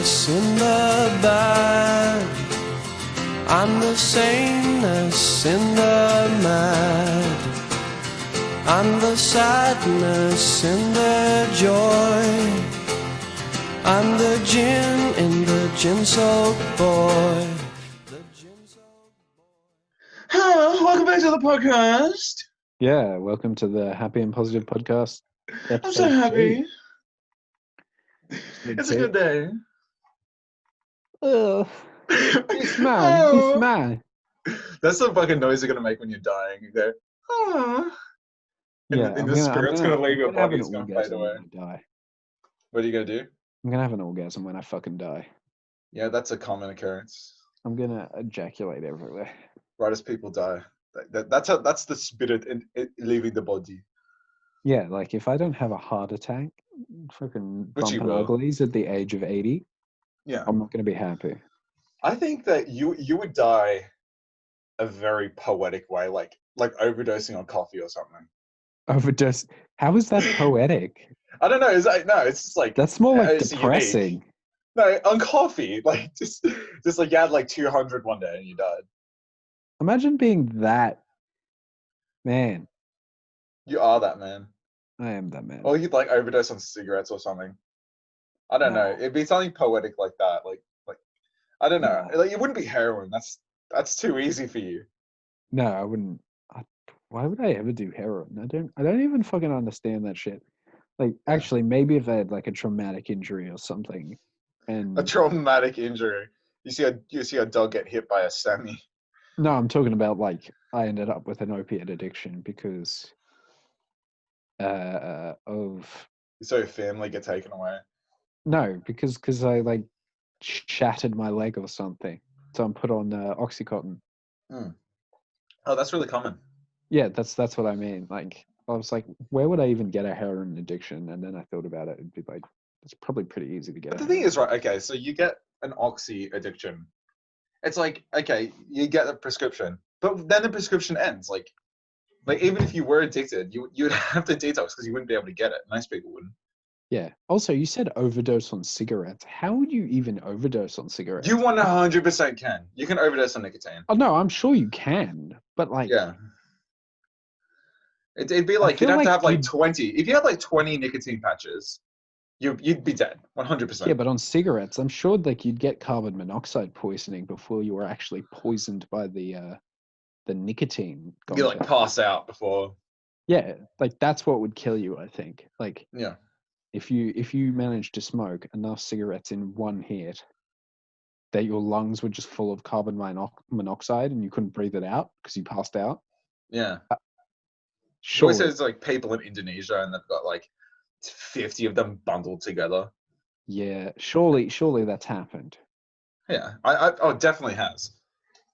sadness in the bad, I'm the sameness in the mad, I'm the sadness in the joy, I'm the gin in the gin-soaked boy. Hello, welcome back to the podcast. Yeah, welcome to the Happy and Positive Podcast. I'm so happy. Episode It's a two. good day. This man. Oh. That's the fucking noise you're gonna make when you're dying. You go, oh. Yeah, And the spirit's gonna leave your have body. an It's gonna fade orgasm away. when I die. What are you gonna do? I'm gonna have an orgasm when I fucking die. Yeah, that's a common occurrence. I'm gonna ejaculate everywhere. Right as people die. That's the spirit in leaving the body. Yeah, like if I don't have a heart attack, fucking Which you bumping will. uglies at the age of 80, Yeah. I'm not gonna be happy. I think that you would die a very poetic way, like overdosing on coffee or something. Overdose. How is that poetic? I don't know. It's just like That's more like it's depressing. unique. No, on coffee, like just like you had like 200 one day and you died. Imagine being that man. You are that man. I am that man. Or you'd like overdose on cigarettes or something. I don't know. It'd be something poetic like that. Like I don't know. No. Like it wouldn't be heroin. That's too easy for you. No, I wouldn't. Why would I ever do heroin? I don't even fucking understand that shit. Like, Yeah. actually, maybe if I had like a traumatic injury or something, and A traumatic injury. You see a dog get hit by a semi. no, I'm talking about like I ended up with an opiate addiction because of So your family get taken away. no, because I like shattered my leg or something, so I'm put on Oxycontin. Oh, that's really common. Yeah, that's what I mean. Like, I was like, where would I even get a heroin addiction? And then I thought about it. It'd be like, it's probably pretty easy to get. But the thing is, right? Okay, so you get an oxy addiction. It's like, okay, you get a prescription, but then the prescription ends. Like even if you were addicted, you'd have to detox because you wouldn't be able to get it. Most people wouldn't. Yeah. Also, you said overdose on cigarettes. How would you even overdose on cigarettes? You 100% can. You can overdose on nicotine. Oh no, I'm sure you can, but like, Yeah. It'd be like you'd have to have like 20. If you had like 20 nicotine patches, you'd be dead. 100%. Yeah, but on cigarettes, I'm sure like you'd get carbon monoxide poisoning before you were actually poisoned by the nicotine. You like pass out before. Yeah, like that's what would kill you, I think. Like, yeah, if you managed to smoke enough cigarettes in one hit, that your lungs were just full of carbon monoxide and you couldn't breathe it out because you passed out. Yeah. Sure. Always says like people in Indonesia and they've got like 50 of them bundled together. Yeah, surely that's happened. Yeah, oh, it definitely has.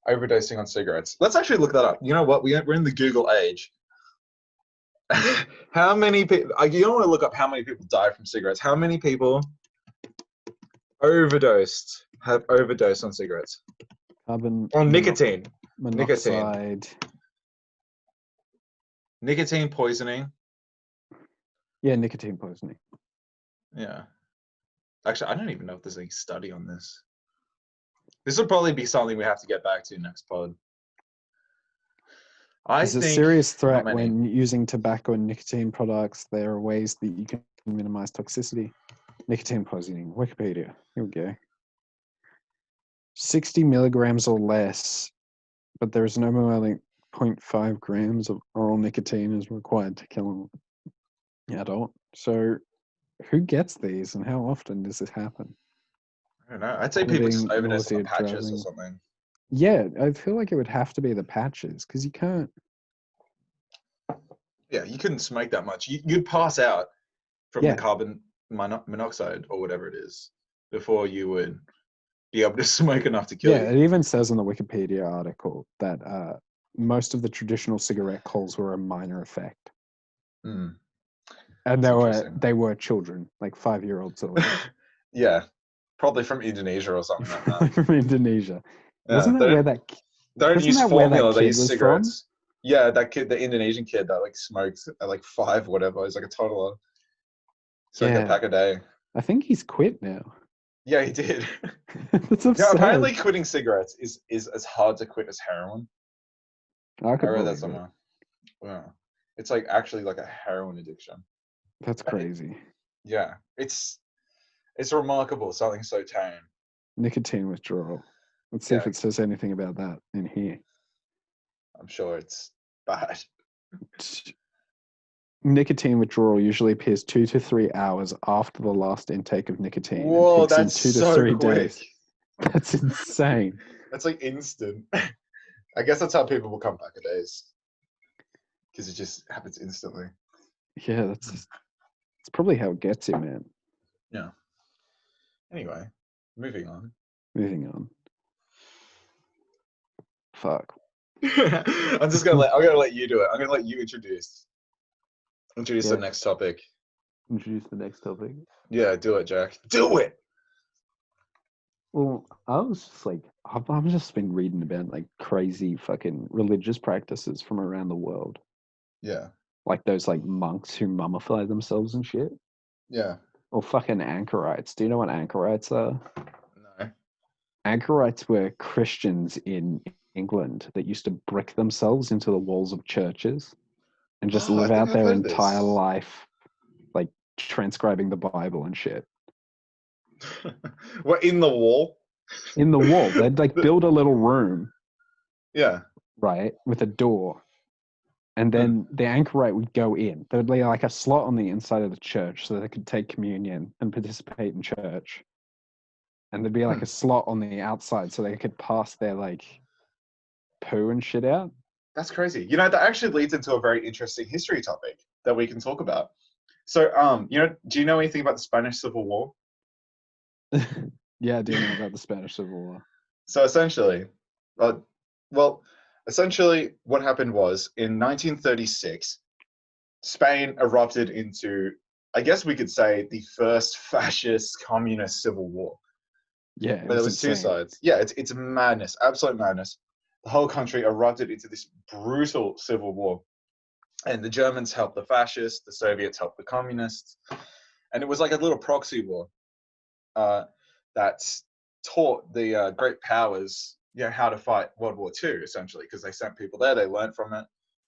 Overdosing on cigarettes. Let's actually look that up. You know what? We're in the Google age. How many people? You don't want to look up how many people die from cigarettes. How many people have overdosed on cigarettes? Carbon on nicotine. Monoxide. Nicotine poisoning. Yeah, nicotine poisoning. Yeah. Actually, I don't even know if there's any study on this. This will probably be something we have to get back to next pod. It's a serious threat when using tobacco and nicotine products. There are ways that you can minimize toxicity. Nicotine poisoning. Wikipedia. Here we go. 60 milligrams or less, but there is no more than 0.5 grams of oral nicotine is required to kill an adult. So, who gets these, and how often does this happen? I don't know. I'd say people just overdose on patches or something. Yeah, I feel like it would have to be the patches because you can't. Yeah, you couldn't smoke that much. You'd pass out from the carbon monoxide or whatever it is before you would be able to smoke enough to kill you. Yeah, it even says in the Wikipedia article that most of the traditional cigarette calls were a minor effect. Mm. And they were children, like 5-year-olds or whatever. Yeah, probably from Indonesia or something like that. From Indonesia. Yeah, wasn't that where that? Don't use formula. They use cigarettes. Yeah, that kid, the Indonesian kid that like smokes at like 5, whatever. He's like a toddler. It's like a pack a day. I think he's quit now. Yeah, he did. That's No, absurd. apparently quitting cigarettes is as hard to quit as heroin. I I could read that believe it. somewhere. Yeah. It's like actually like a heroin addiction. That's crazy. Yeah, it's remarkable. Something so tame. Nicotine withdrawal. Let's see Yeah, if it says anything about that in here. I'm sure it's bad. Nicotine withdrawal usually appears 2 to 3 hours after the last intake of nicotine and Whoa, peaks in that's 2 to so 3 quick. days. That's insane. That's like instant. I guess that's how people become days because it just happens instantly. Yeah, that's probably how it gets you, man. Yeah. Anyway, moving on. Moving on. Fuck. I'm gonna let you do it. I'm gonna let you introduce Yeah. the next topic. Introduce the next topic. Yeah, do it, Jack. Do it. Well, I was just like, I've just been reading about like crazy fucking religious practices from around the world. Yeah. Like those like monks who mummify themselves and shit. Yeah. Or fucking anchorites. Do you know what anchorites are? No. Anchorites were Christians in England that used to brick themselves into the walls of churches and just Oh, I live think out I've their heard of entire this. life like transcribing the Bible and shit. We're in the wall. In the wall. They'd like build a little room, Yeah. right, with a door. And then the anchorite would go in. There'd be like a slot on the inside of the church so they could take communion and participate in church. And there'd be like a slot on the outside so they could pass their like poo and shit out. That's crazy. You know, that actually leads into a very interesting history topic that we can talk about. So, do you know anything about the Spanish Civil War? Yeah, I do know about the Spanish Civil War. So essentially, uh, essentially what happened was in 1936, Spain erupted into, I guess we could say, the first fascist communist civil war. Yeah, it Where there was was two insane. sides. Yeah, it's madness, absolute madness. The whole country erupted into this brutal civil war. And the Germans helped the fascists, the Soviets helped the communists. And it was like a little proxy war that taught the great powers, how to fight World War II, essentially, because they sent people there, they learned from it,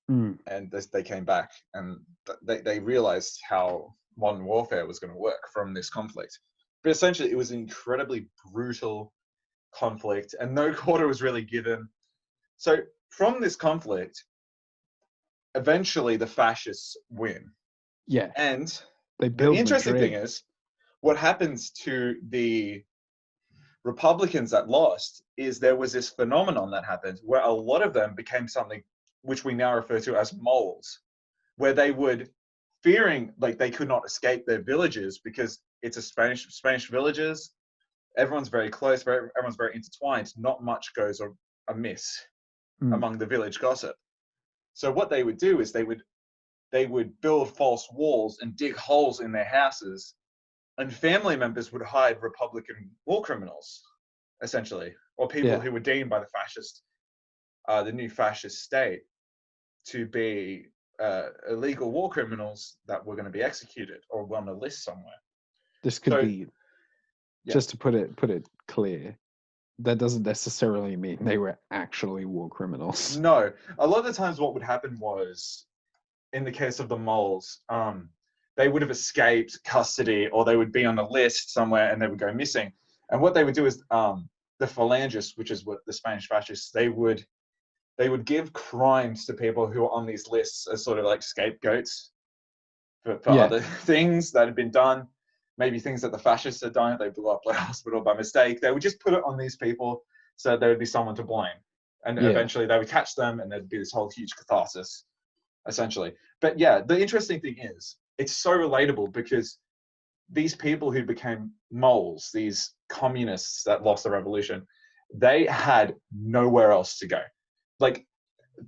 and they came back, and they realized how modern warfare was going to work from this conflict. But essentially, it was an incredibly brutal conflict, and no quarter was really given. So from this conflict, eventually the fascists win. Yeah. And They the build interesting thing Madrid. is, what happens to the Republicans that lost is there was this phenomenon that happened where a lot of them became something which we now refer to as moles, where they would, fearing like they could not escape their villages because it's a Spanish villages, everyone's very close, everyone's very intertwined, not much goes amiss among the village gossip. So what they would do is they would build false walls and dig holes in their houses, and family members would hide Republican war criminals, essentially, or people Yeah. who were deemed by the new fascist state to be illegal war criminals that were going to be executed or on a list somewhere. This could So, be, just to put it clear, that doesn't necessarily mean they were actually war criminals. No, a lot of the times what would happen was, in the case of the moles, they would have escaped custody or they would be on a list somewhere and they would go missing. And what they would do is the phalangists, which is what the Spanish fascists, they would give crimes to people who are on these lists as sort of like scapegoats for other things that had been done. Maybe things that the fascists had done. They blew up a hospital by mistake. They would just put it on these people so there would be someone to blame. And eventually they would catch them and there'd be this whole huge catharsis, essentially. But yeah, the interesting thing is, it's so relatable because these people who became moles, these communists that lost the revolution, they had nowhere else to go. Like,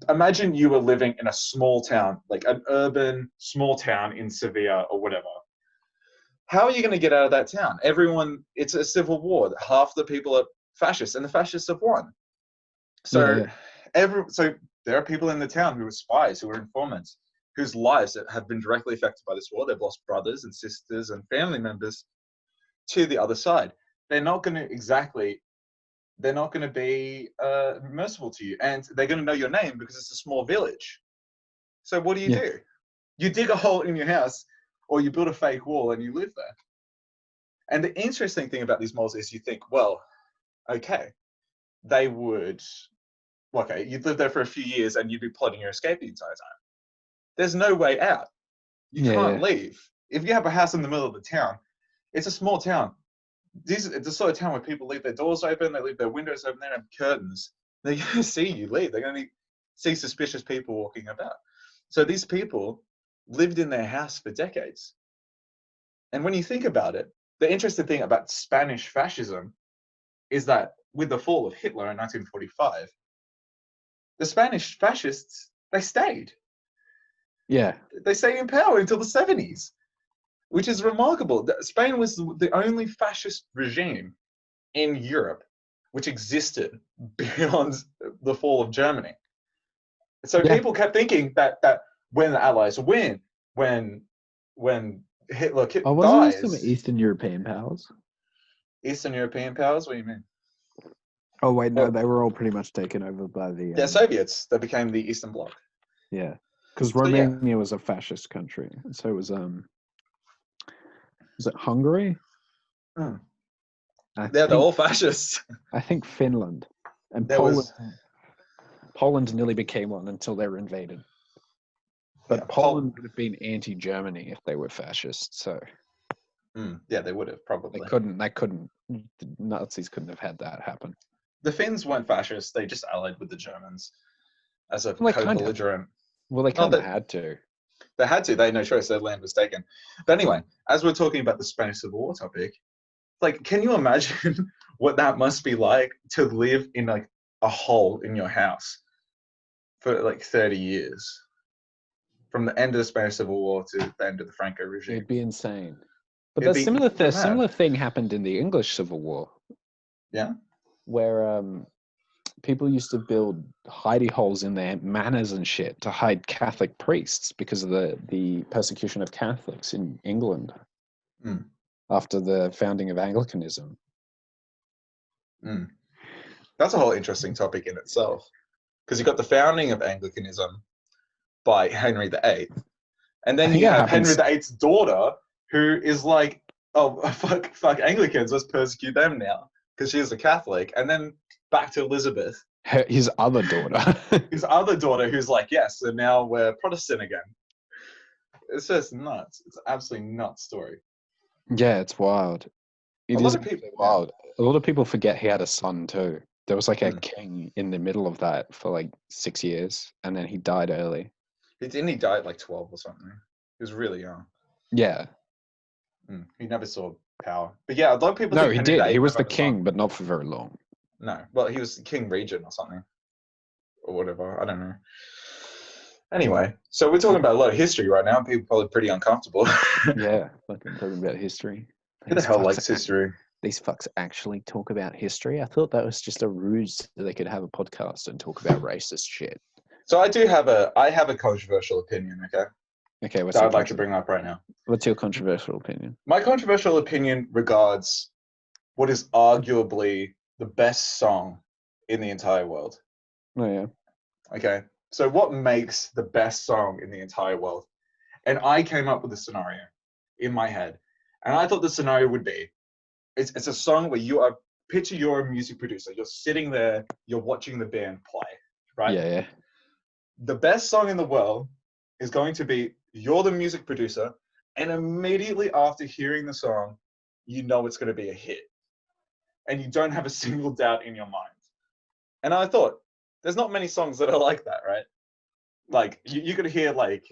imagine you were living in a small town, like an urban small town in Sevilla or whatever. How are you going to get out of that town? It's a civil war. Half the people are fascists, and the fascists have won. So, so there are people in the town who are spies, who are informants, whose lives have been directly affected by this war. They've lost brothers and sisters and family members to the other side. they're not going to be merciful to you, and they're going to know your name because it's a small village. So what do? Yeah. You dig a hole in your house, or you build a fake wall and you live there. And the interesting thing about these moles is you think, well, okay, they would, okay, you'd live there for a few years and you'd be plotting your escape the entire time. There's no way out. You can't leave. If you have a house in the middle of the town, it's a small town. It's the sort of town where people leave their doors open, they leave their windows open, they don't have curtains. They're going to see you leave. They're going to see suspicious people walking about. So these people lived in their house for decades. And when you think about it, the interesting thing about Spanish fascism is that with the fall of Hitler in 1945, the Spanish fascists, they stayed. Yeah. They stayed in power until the 70s, which is remarkable. Spain was the only fascist regime in Europe which existed beyond the fall of Germany. So people kept thinking that when the Allies win, when Hitler dies... wasn't there some Eastern European powers? Eastern European powers? What do you mean? Oh, wait, no, they were all pretty much taken over by the... Yeah, Soviets. They became the Eastern Bloc. Yeah, because Romania was a fascist country. And so was it Hungary? Hmm. They're all fascists. I think Finland. And Poland nearly became one until they were invaded. But Poland would have been anti-Germany if they were fascist, so... yeah, they would have, probably. The Nazis couldn't have had that happen. The Finns weren't fascists, they just allied with the Germans as a co-belligerent. Well, they kind of had to. They had to, they had no choice, their land was taken. But anyway, as we're talking about the Spanish Civil War topic, like, can you imagine what that must be like to live in, like, a hole in your house for, like, 30 years? From the end of the Spanish Civil War to the end of the Franco regime. It'd be insane. But a similar thing happened in the English Civil War. Yeah? Where people used to build hidey holes in their manors and shit to hide Catholic priests because of the persecution of Catholics in England after the founding of Anglicanism. That's a whole interesting topic in itself. Because you got the founding of Anglicanism by Henry VIII. And then you have Henry VIII's daughter, who is like, oh, fuck Anglicans, let's persecute them now. Because she's a Catholic. And then back to Elizabeth. His other daughter. His other daughter, who's like, yes, so now we're Protestant again. It's just nuts. It's an absolutely nuts story. Yeah, it's wild. It is wild. A lot of people forget he had a son too. There was like a king in the middle of that for like 6 years, and then he died early. Didn't he die at like 12 or something? He was really young. Yeah. He never saw power. But yeah, a lot of people No, he did. He was the king, but not for very long. No. Well, he was the king regent or something. Or whatever. I don't know. Anyway, so we're talking about a lot of history right now. People are probably pretty uncomfortable. Yeah, fucking talking about history. Who the hell likes history? These fucks actually talk about history? I thought that was just a ruse so they could have a podcast and talk about racist shit. So I have a controversial opinion, okay? Okay, that I'd like to bring up right now. What's your controversial opinion? My controversial opinion regards what is arguably the best song in the entire world. Oh, yeah. Okay, so what makes the best song in the entire world? And I came up with a scenario in my head. And I thought the scenario would be, it's a song where picture you're a music producer. You're sitting there, you're watching the band play, right? Yeah. The best song in the world is going to be, you're the music producer, and immediately after hearing the song, you know it's going to be a hit. And you don't have a single doubt in your mind. And I thought, there's not many songs that are like that, right? Like, you could hear, like,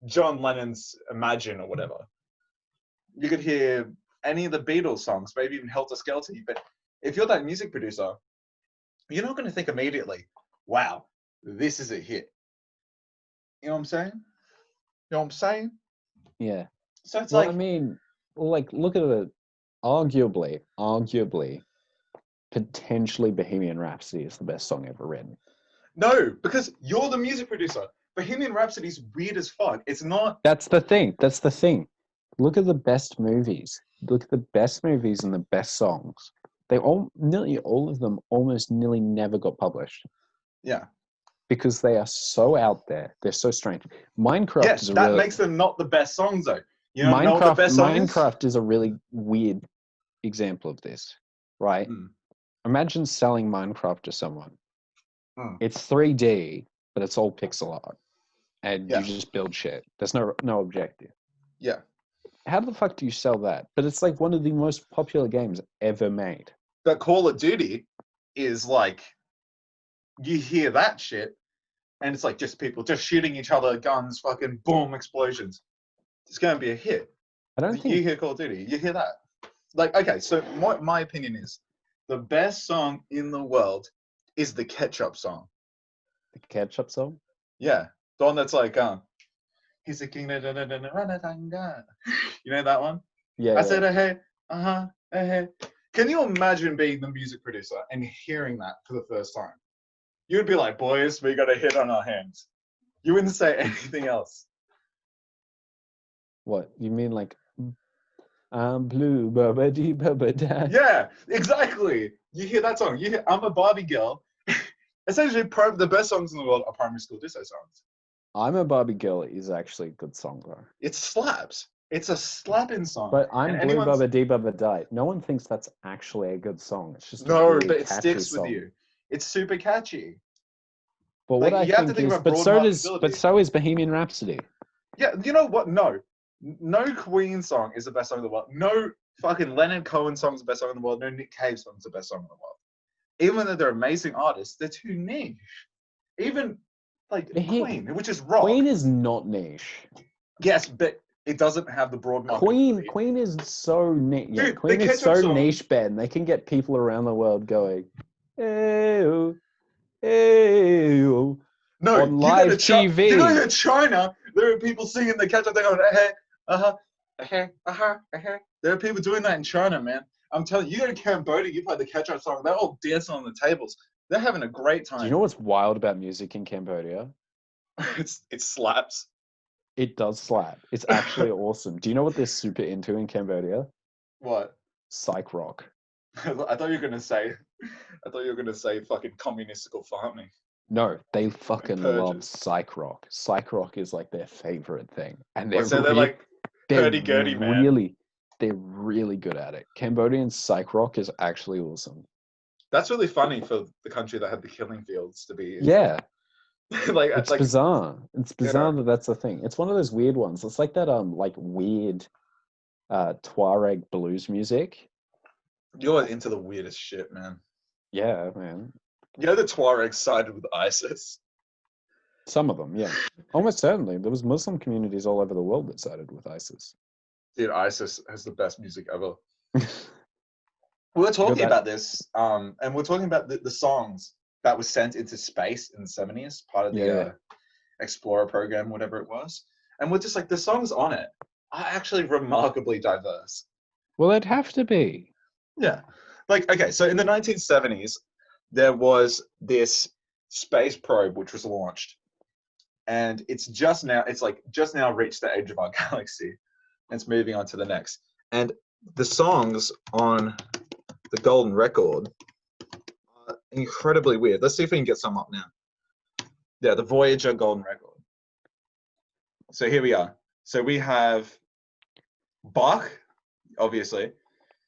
John Lennon's Imagine or whatever. You could hear any of the Beatles songs, maybe even Helter Skelter. But if you're that music producer, you're not going to think immediately, wow, this is a hit. You know what I'm saying? You know what I'm saying? Yeah. So it's I mean, like, look at it. Arguably, potentially Bohemian Rhapsody is the best song ever written. No, because you're the music producer. Bohemian Rhapsody is weird as fuck. It's not... That's the thing. Look at the best movies. Look at the best movies and the best songs. Nearly all of them almost nearly never got published Yeah. because they are so out there. They're so strange. Minecraft Yes, is a that really makes them not the best songs though. You don't know what the best song is? Minecraft is a really weird example of this, right? Mm. Imagine selling Minecraft to someone. Mm. It's 3D, but it's all pixel art, and Yeah. you just build shit. There's no objective. Yeah. How the fuck do you sell that? But it's like one of the most popular games ever made. But Call of Duty is like, you hear that shit, and it's like just people just shooting each other, guns, fucking boom, explosions. It's going to be a hit. I don't You think hear Call of Duty, you hear that. Like, okay, so my opinion is the best song in the world is the Ketchup song. the ketchup song. Yeah, the one that's like, he's a king, you know that one? Yeah, I said, hey, hey. Can you imagine being the music producer and hearing that for the first time? You'd be like, boys, we got a hit on our hands. You wouldn't say anything else. what you mean? Like, I'm blue, bubba dee bubba da. Yeah, exactly. You hear that song. You hear I'm a Barbie girl. Essentially, the best songs in the world are primary school disco songs. I'm a Barbie girl is actually a good song though. It slaps. It's a slapping song. But I'm And blue anyone's bubba dee bubba die. No one thinks that's actually a good song. It's just a no, really but it catchy sticks with song. you. It's super catchy. But Like, what I you have to think think is, about but broad but marketability. so is Bohemian Rhapsody. Yeah, you know what? No Queen song is the best song in the world. No fucking Leonard Cohen song is the best song in the world. No Nick Cave song is the best song in the world. Even though they're amazing artists, they're too niche. Even like Queen, which is rock. Queen is not niche. Yes, but it doesn't have the broad marketability. Queen is so niche. Yeah, Dude, the Queen is Ketchup so song- niche, Ben. They can get people around the world going, "Ew, ew," No, on live TV. You go to China, there are people singing the Ketchup. They're going, hey, There are people doing that in China, man. I'm telling you, you go to Cambodia, you play the Ketchup song, they're all dancing on the tables. They're having a great time. Do you know what's wild about music in Cambodia? It slaps. It does slap. It's actually awesome. Do you know what they're super into in Cambodia? What? Psych rock. I thought you were gonna say fucking communistical farming. No, they fucking love Purges. psych rock. Psych rock is like their favorite thing, and So they're like hurdy-gurdy, man. They're really good at it. Cambodian psych rock is actually awesome. That's really funny for the country that had the killing fields to be. Yeah, like it's like bizarre. It's bizarre know. that that's a thing. It's one of those weird ones. It's like that like weird Tuareg blues music. You're into the weirdest shit, man. Yeah, man. You know the Tuaregs sided with ISIS. Some of them, yeah. Almost certainly. There was Muslim communities all over the world that sided with ISIS. Dude, ISIS has the best music ever. We're talking about this, and we're talking about the songs that were sent into space in the 70s, part of the Explorer program, whatever it was. And we're just like, the songs on it are actually remarkably diverse. Well, it'd have to be. Yeah. Like, okay, so in the 1970s, there was this space probe which was launched. And it's just now reached the edge of our galaxy. And it's moving on to the next. And the songs on the golden record are incredibly weird. Let's see if we can get some up now. Yeah, the Voyager golden record. So here we are. So we have Bach, obviously.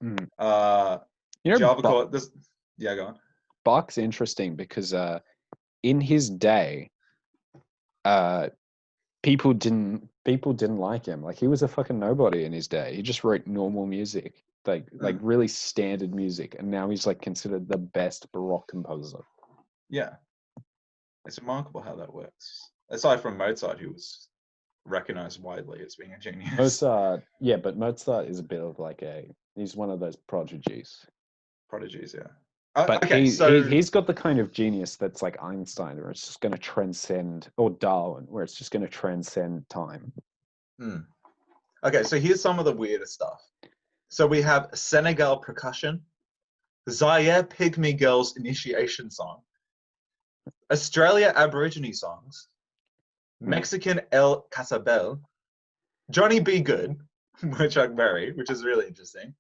Mm. You know, Java Core. This, yeah, go on. Bach's interesting because in his day, people didn't like him. Like, he was a fucking nobody in his day. He just wrote normal music, like really standard music, and now he's like considered the best Baroque composer. Yeah, it's remarkable how that works. Aside from Mozart, who was recognized widely as being a genius. Mozart, yeah, but Mozart is a bit of like he's one of those prodigies. Prodigies, yeah. But okay, he's got the kind of genius that's like Einstein, where it's just going to transcend, or Darwin, where it's just going to transcend time. Okay, so here's some of the weirdest stuff. So we have Senegal percussion, Zaire Pygmy Girls initiation song, Australia Aborigine songs, Mexican El Casabel, Johnny B. Good, by Chuck Berry, which is really interesting.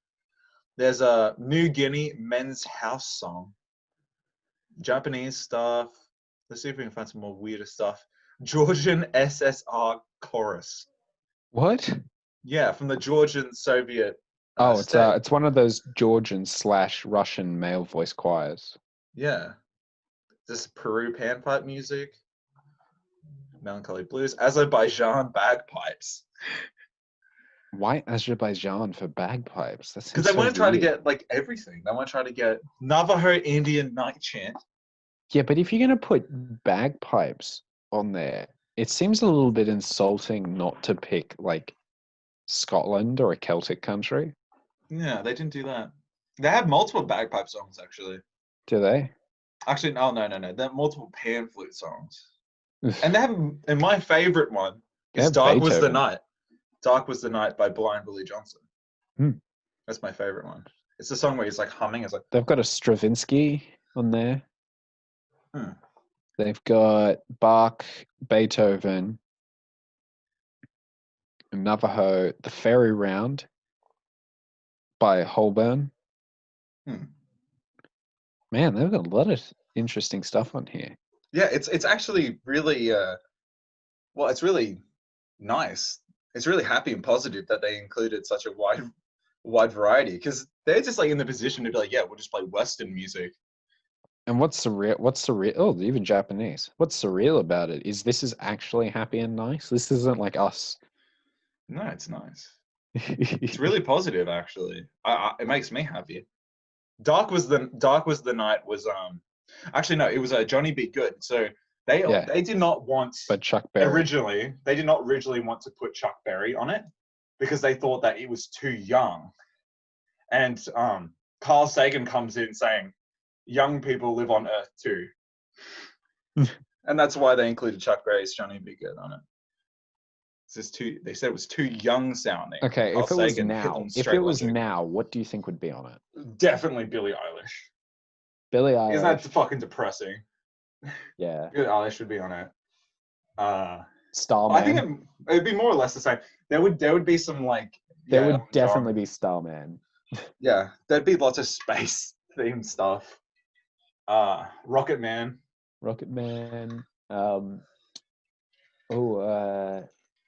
There's a New Guinea men's house song, Japanese stuff. Let's see if we can find some more weirder stuff. Georgian SSR chorus. What? Yeah, from the Georgian Soviet Oh, state. it's one of those Georgian/Russian male voice choirs. Yeah. This Peru panpipe music. Melancholy blues. Azerbaijan bagpipes. Why Azerbaijan for bagpipes? That Because seems they so want to try to weird. get like everything. They want to try to get Navajo Indian night chant. Yeah, but if you're gonna put bagpipes on there, it seems a little bit insulting not to pick like Scotland or a Celtic country. Yeah, they didn't do that. They have multiple bagpipe songs actually. Do they? Actually, no. They have multiple pan flute songs. Oof. And they have, and my favorite one They is have Dark Was the Beethoven. Night. Dark Was the Night by Blind Willie Johnson. Hmm. That's my favorite one. It's the song where he's like humming. It's like, They've got a Stravinsky on there. hmm. They've got Bach, Beethoven, Navajo, The Fairy Round by Holborn. Hmm. Man, they've got a lot of interesting stuff on here. Yeah, it's actually really well, it's really nice. It's really happy and positive that they included such a wide variety because they're just like in the position to be like, yeah, we'll just play Western music. And what's surreal? Oh, even Japanese. What's surreal about it is this is actually happy and nice. This isn't like us. No, it's nice. It's really positive actually. It makes me happy. Dark Was the Night was actually no, it was Johnny Be Good. So Yeah. they did not want But Chuck Berry. they did not originally want to put Chuck Berry on it because they thought that it was too young. And Carl Sagan comes in saying, young people live on Earth too. And that's why they included Chuck Berry's Johnny Be Good on it. They said it was too young sounding. Okay, Carl if it was Sagan hit them now, if straight it was logic. now, what do you think would be on it? Definitely Billie Eilish. Billie Isn't that Eilish. fucking depressing? Yeah. Billie Eilish would be on it. I Starman. think it'd be more or less the same. There would be some like There yeah, would Elton definitely John. be Starman. Yeah, there'd be lots of space themed stuff. Rocket Man. Rocket Man.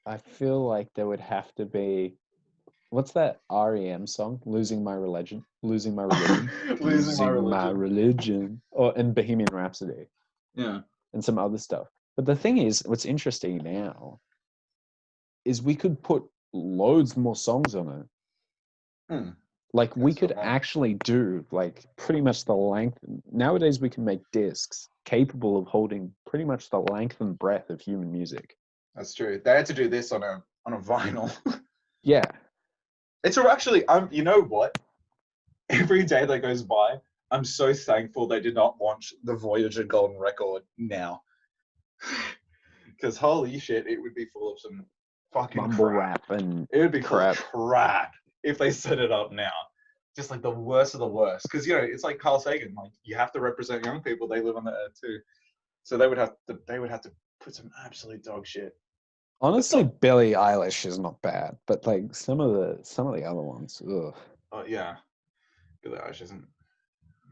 I feel like there would have to be. What's that REM song? Losing My Religion. Losing My Religion. Losing My Religion. Religion. Or and Bohemian Rhapsody Yeah. and some other stuff. But the thing is, what's interesting now is we could put loads more songs on it. Hmm. Like we That's could not bad. actually do like pretty much the length. Nowadays we can make discs capable of holding pretty much the length and breadth of human music. That's true. They had to do this on a vinyl. Yeah. It's actually you know what? Every day that goes by, I'm so thankful they did not launch the Voyager Golden Record now. Because holy shit, it would be full of some fucking Mumble crap. rap and It would be crap. full of crap if they set it up now. Just like the worst of the worst. Because you know, it's like Carl Sagan. Like you have to represent young people. They live on the earth too. So they would have to put some absolute dog shit. Honestly, Billie Eilish is not bad, but like some of the other ones, ugh. Oh yeah, Billie Eilish isn't.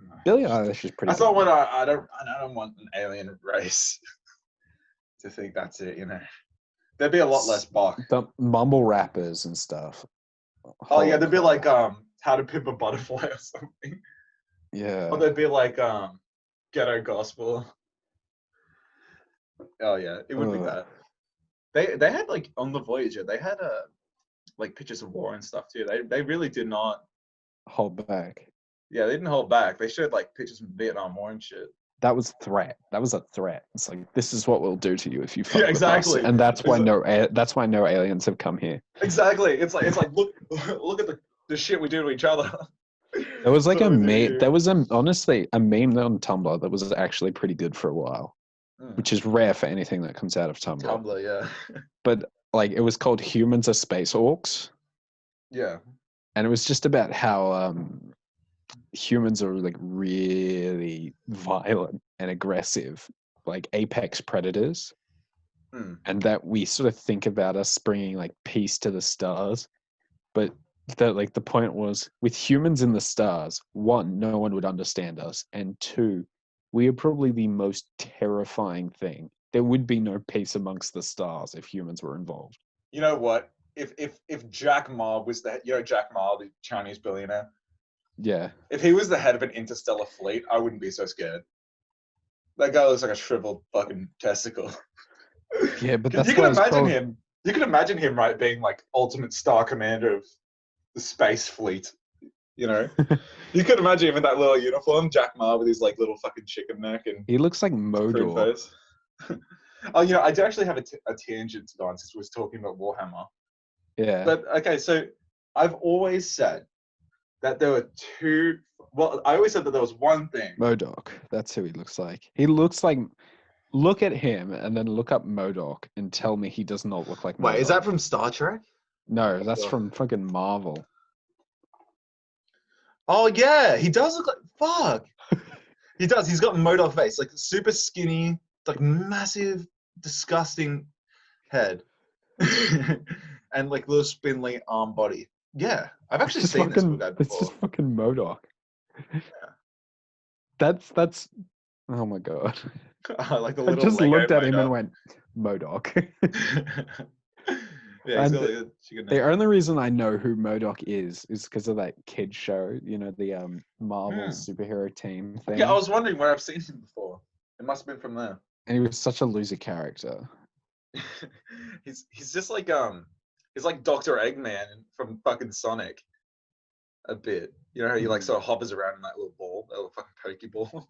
No. Billie Eilish is pretty That's good. not what I don't want an alien race to think that's it. You know, there'd be a lot less Bach. The mumble rappers and stuff. Oh yeah, Holy there'd be crap. like How to Pimp a Butterfly or something. Yeah. Or there'd be like Ghetto Gospel. Oh yeah, it would be Ugh. bad. They had like on the Voyager, they had like pictures of war and stuff too. They really did not. Hold back. Yeah, they didn't hold back. They showed like pictures from Vietnam War and shit. That was threat. That was a threat. It's like this is what we'll do to you if you fuck Yeah, exactly. with us, and that's why It's that's why no aliens have come here. Exactly. It's like look at the shit we do to each other. There was like What a do we do meme. here? There was honestly a meme on Tumblr that was actually pretty good for a while, which is rare for anything that comes out of Tumblr. Tumblr, yeah. But like it was called "Humans Are Space Orcs," Yeah. and it was just about how humans are like really violent and aggressive, like apex predators, Mm. and that we sort of think about us bringing like peace to the stars, But the point was, with humans in the stars, one, no one would understand us, and two, we are probably the most terrifying thing. There would be no peace amongst the stars if humans were involved. You know what? If Jack Ma was Jack Ma, the Chinese billionaire, Yeah. if he was the head of an interstellar fleet, I wouldn't be so scared. That guy looks like a shriveled fucking testicle. Yeah, but 'Cause that's you can why he's imagine called- him. You can imagine him, right, being like ultimate star commander of the space fleet. You know, you could imagine him in that little uniform, Jack Ma with his like little fucking chicken neck and He looks like crude Modor. face. Oh, you know, I do actually have a tangent to go on since we was talking about Warhammer. Yeah. But okay, so I've always said that there were two. Well, I always said that there was one thing. Modok. That's who he looks like. He looks like. Look at him and then look up Modok and tell me he does not look like Modok. Wait, is that from Star Trek? No, that's from fucking Marvel. Oh yeah, he does look like fuck. He does. He's got Modok face, like super skinny, like massive, disgusting head, and like little spindly arm body. Yeah, I've actually It's seen this fucking- guy It's before. just fucking Modok. That's. Oh my god! Like the I little just Lego looked at him Modok. and went, Modok. Yeah, he's And got like a chicken The neck. only reason I know who Modok is because of that kid show. You know, the Marvel superhero team thing. Yeah, I was wondering where I've seen him before. It must have been from there. And he was such a loser character. He's just like he's like Dr. Eggman from fucking Sonic. A bit. You know how he like sort of hovers around in that little ball, that little fucking Pokeball.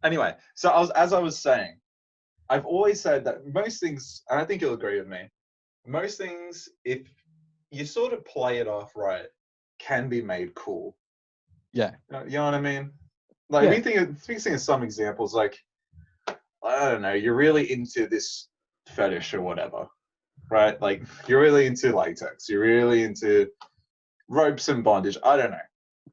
Anyway, so as I was saying, I've always said that most things, and I think you'll agree with me, most things, if you sort of play it off right, can be made cool. Yeah. You know what I mean? Like we think of some examples, like I don't know, you're really into this fetish or whatever, right? Like you're really into latex, you're really into ropes and bondage. I don't know.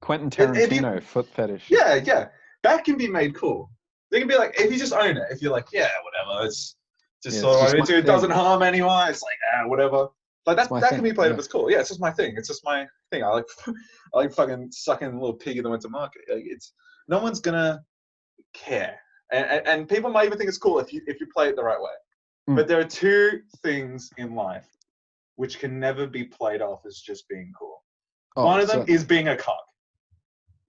Quentin If you- Tarantino, foot fetish. Yeah, that can be made cool. They can be like, if you just own it, if you're like, yeah, whatever, it's just Yeah, sort it's of just my into it, thing. doesn't harm anyone. It's like, whatever. Like It's my that can be thing, played yeah. up as cool. Yeah, it's just my thing. It's just my thing. I like fucking sucking a little pig that went to market. Like, it's no one's gonna care, and people might even think it's cool if you play it the right way. Mm. But there are two things in life which can never be played off as just being cool. Oh, One of them certainly. is being a cock.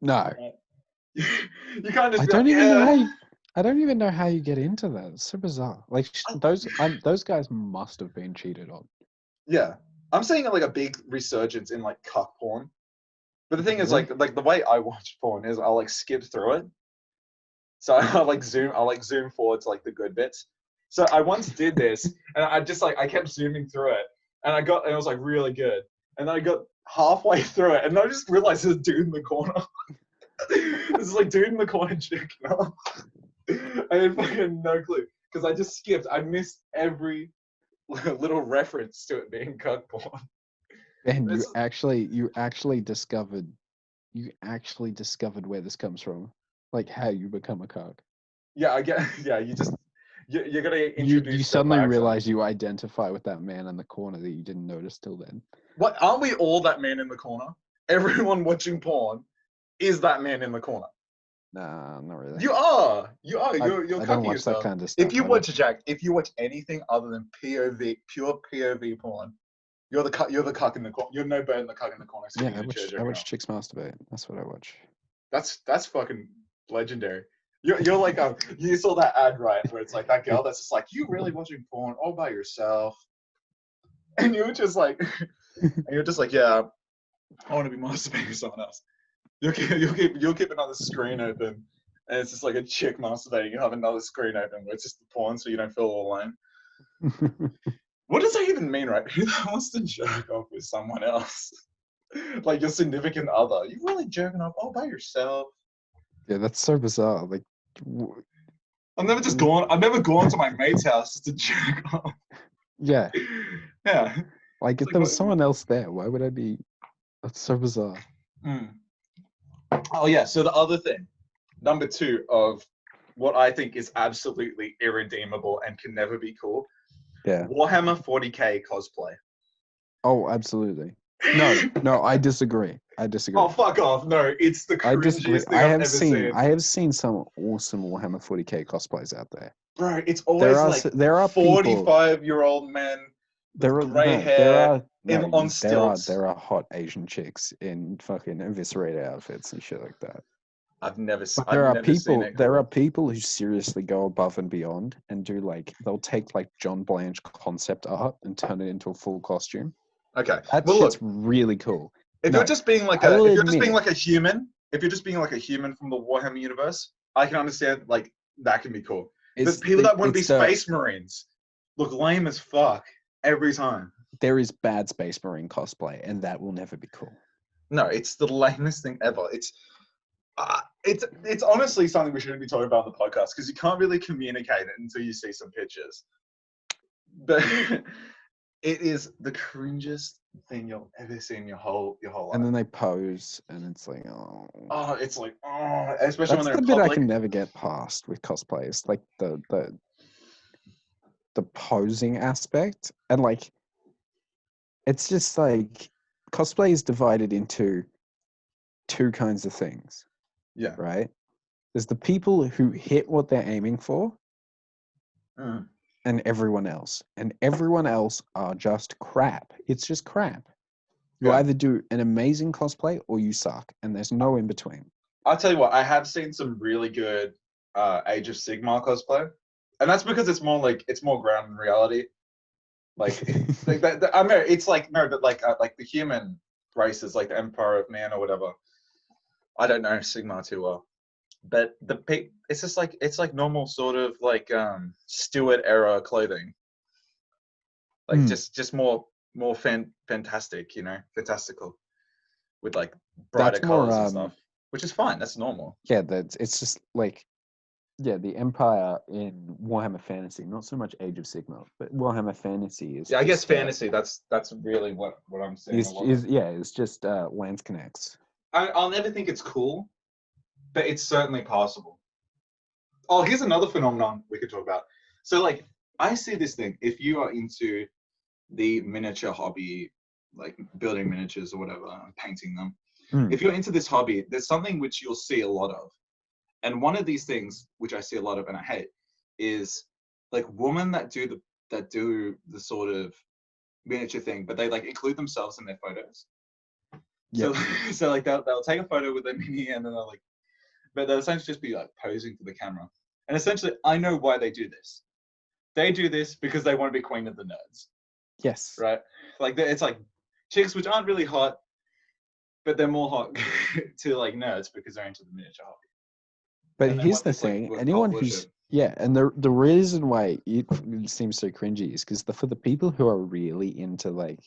No. You can't just I be don't like, even know yeah. how you, I don't even know how you get into that. It's so bizarre. Like those guys must have been cheated on. Yeah, I'm seeing like a big resurgence in like cuck porn. But the thing is, Really? like the way I watch porn is I'll like skip through it. So I'll like zoom forward to like the good bits. So I once did this, and I just like I kept zooming through it, and it was like really good. And then I got halfway through it, and I just realized there's a dude in the corner. There's like dude in the corner jerking off. I had fucking no clue because I just skipped. I missed every little reference to it being cuck porn. And you It's- actually discovered where this comes from. Like how you become a cock. Yeah, I get. Yeah, you're gonna get You introduced. suddenly to realize you identify with that man in the corner that you didn't notice till then. What? Aren't we all that man in the corner? Everyone watching porn is that man in the corner. Nah, not really. You are. You're I cucking don't watch yourself. that kind of stuff. If you watch anything other than POV, pure POV porn, you're the cuck in the corner. You're no better than the cuck in the corner. Yeah, sitting in a chair I jerking watch off. chicks masturbate. That's what I watch. That's fucking legendary. You're like you saw that ad, right, where it's like that girl that's just like, you really watching porn all by yourself, and you're just like yeah, I want to be masturbating with someone else. You'll keep another screen open, and it's just like a chick masturbating. You have another screen open where it's just the porn, so you don't feel all alone. What does that even mean, right? Who wants to jerk off with someone else? Like your significant other. You really jerking off all by yourself? Yeah, that's so bizarre. Like, I've never gone to my mate's house just to jerk off. yeah, Yeah. like if like there was what- someone else there, why would I be? That's so bizarre. Oh yeah. So the other thing, number 2 of what I think is absolutely irredeemable and can never be cool. Yeah. Warhammer 40k cosplay. Oh, absolutely. No, I disagree. Oh, fuck off. No, it's the I disagree. cringiest thing I've ever seen. I have seen some awesome Warhammer 40k cosplays out there. Bro, it's always like there are people 45-year-old men with there are grey no, hair on there stilts. are hot Asian chicks in fucking eviscerator outfits and shit like that. I've never But seen it. there are people who seriously go above and beyond and do like they'll take like John Blanche concept art and turn it into a full costume. Okay. That Well, shit's look, really cool. if No, you're just being like I will if you're just being admit- like a human, if you're just being like a human from the Warhammer universe, I can understand like that can be cool. It's But people that want to be it's the- space marines look lame as fuck every time. there is bad Space Marine cosplay, and that will never be cool. No, it's the lamest thing ever. It's honestly something we shouldn't be talking about on the podcast because you can't really communicate it until you see some pictures. But it is the cringiest thing you'll ever see in your whole life. And then they pose, and it's like, It's like, especially when that's they're the in bit I public. can never get past with cosplays, like the posing aspect, and like, it's just like cosplay is divided into two kinds of things, Yeah. right? There's the people who hit what they're aiming for, Mm. and everyone else are just crap. It's just crap. You Yeah. either do an amazing cosplay or you suck, and there's no in between. I'll tell you what, I have seen some really good Age of Sigmar cosplay, and that's because it's more grounded in reality. Like, like that, I mean, it's like no, but like the human races, like the Empire of Man or whatever. I don't know Sigmar too well, but it's just like it's normal sort of like Stuart era clothing, like just more fantastic, fantastical, with like brighter That's more, colors and stuff, which is fine. That's normal. Yeah, it's just like, yeah, the Empire in Warhammer Fantasy, not so much Age of Sigmar, but Warhammer Fantasy is. Yeah, I guess just, fantasy. That's really what I'm saying. It's just Lance Connects. I'll never think it's cool, but it's certainly possible. Oh, here's another phenomenon we could talk about. So, like, I see this thing. If you are into the miniature hobby, like building miniatures or whatever, painting them, if you're into this hobby, there's something which you'll see a lot of. And one of these things, which I see a lot of and I hate, is like women that do the sort of miniature thing, but they like include themselves in their photos. Yeah. So like they'll take a photo with their mini and then they'll essentially just be like posing for the camera. And essentially, I know why they do this. They do this because they want to be queen of the nerds. Yes. Right? Like it's like chicks which aren't really hot, but they're more hot to like nerds because they're into the miniature hobby. But here's the thing: anyone who's and the reason why it seems so cringy is because for the people who are really into like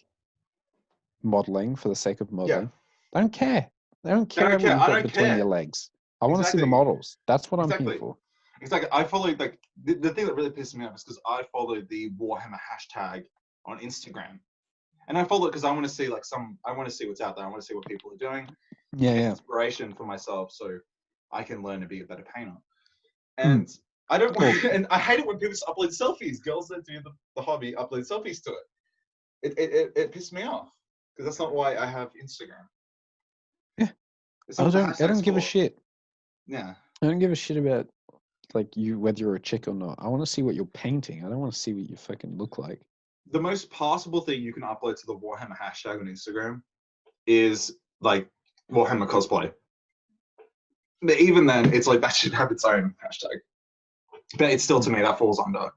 modeling for the sake of modeling, they don't care. They don't care what you've got between your legs. I want to see the models. That's what I'm here for. Exactly. I follow like the thing that really pisses me off is because I follow the Warhammer hashtag on Instagram, and I follow it because I want to see I want to see what's out there. I want to see what people are doing. Yeah. Inspiration for myself, so I can learn to be a better painter. And I don't want, and I hate it when people just upload selfies. Girls that do the hobby upload selfies to it. It pisses me off because that's not why I have Instagram. Yeah. I don't give a shit. Yeah. I don't give a shit about like whether you're a chick or not. I want to see what you're painting. I don't want to see what you fucking look like. The most passable thing you can upload to the Warhammer hashtag on Instagram is like Warhammer cosplay. But even then, it's like that should have its own hashtag. But it's still, to me, that falls under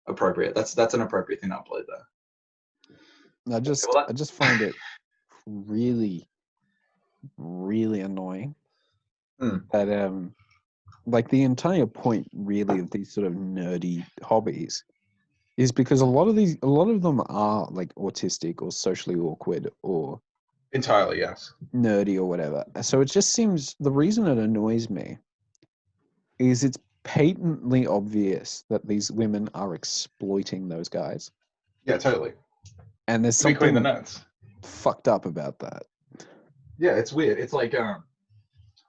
appropriate. That's an appropriate thing to upload there. I just find it really, really annoying that like the entire point really of these sort of nerdy hobbies is because a lot of them are like autistic or socially awkward or entirely, yes, nerdy or whatever. So it just seems the reason it annoys me is it's patently obvious that these women are exploiting those guys. Yeah, totally. And there's something fucked up about that. Yeah, it's weird. It's like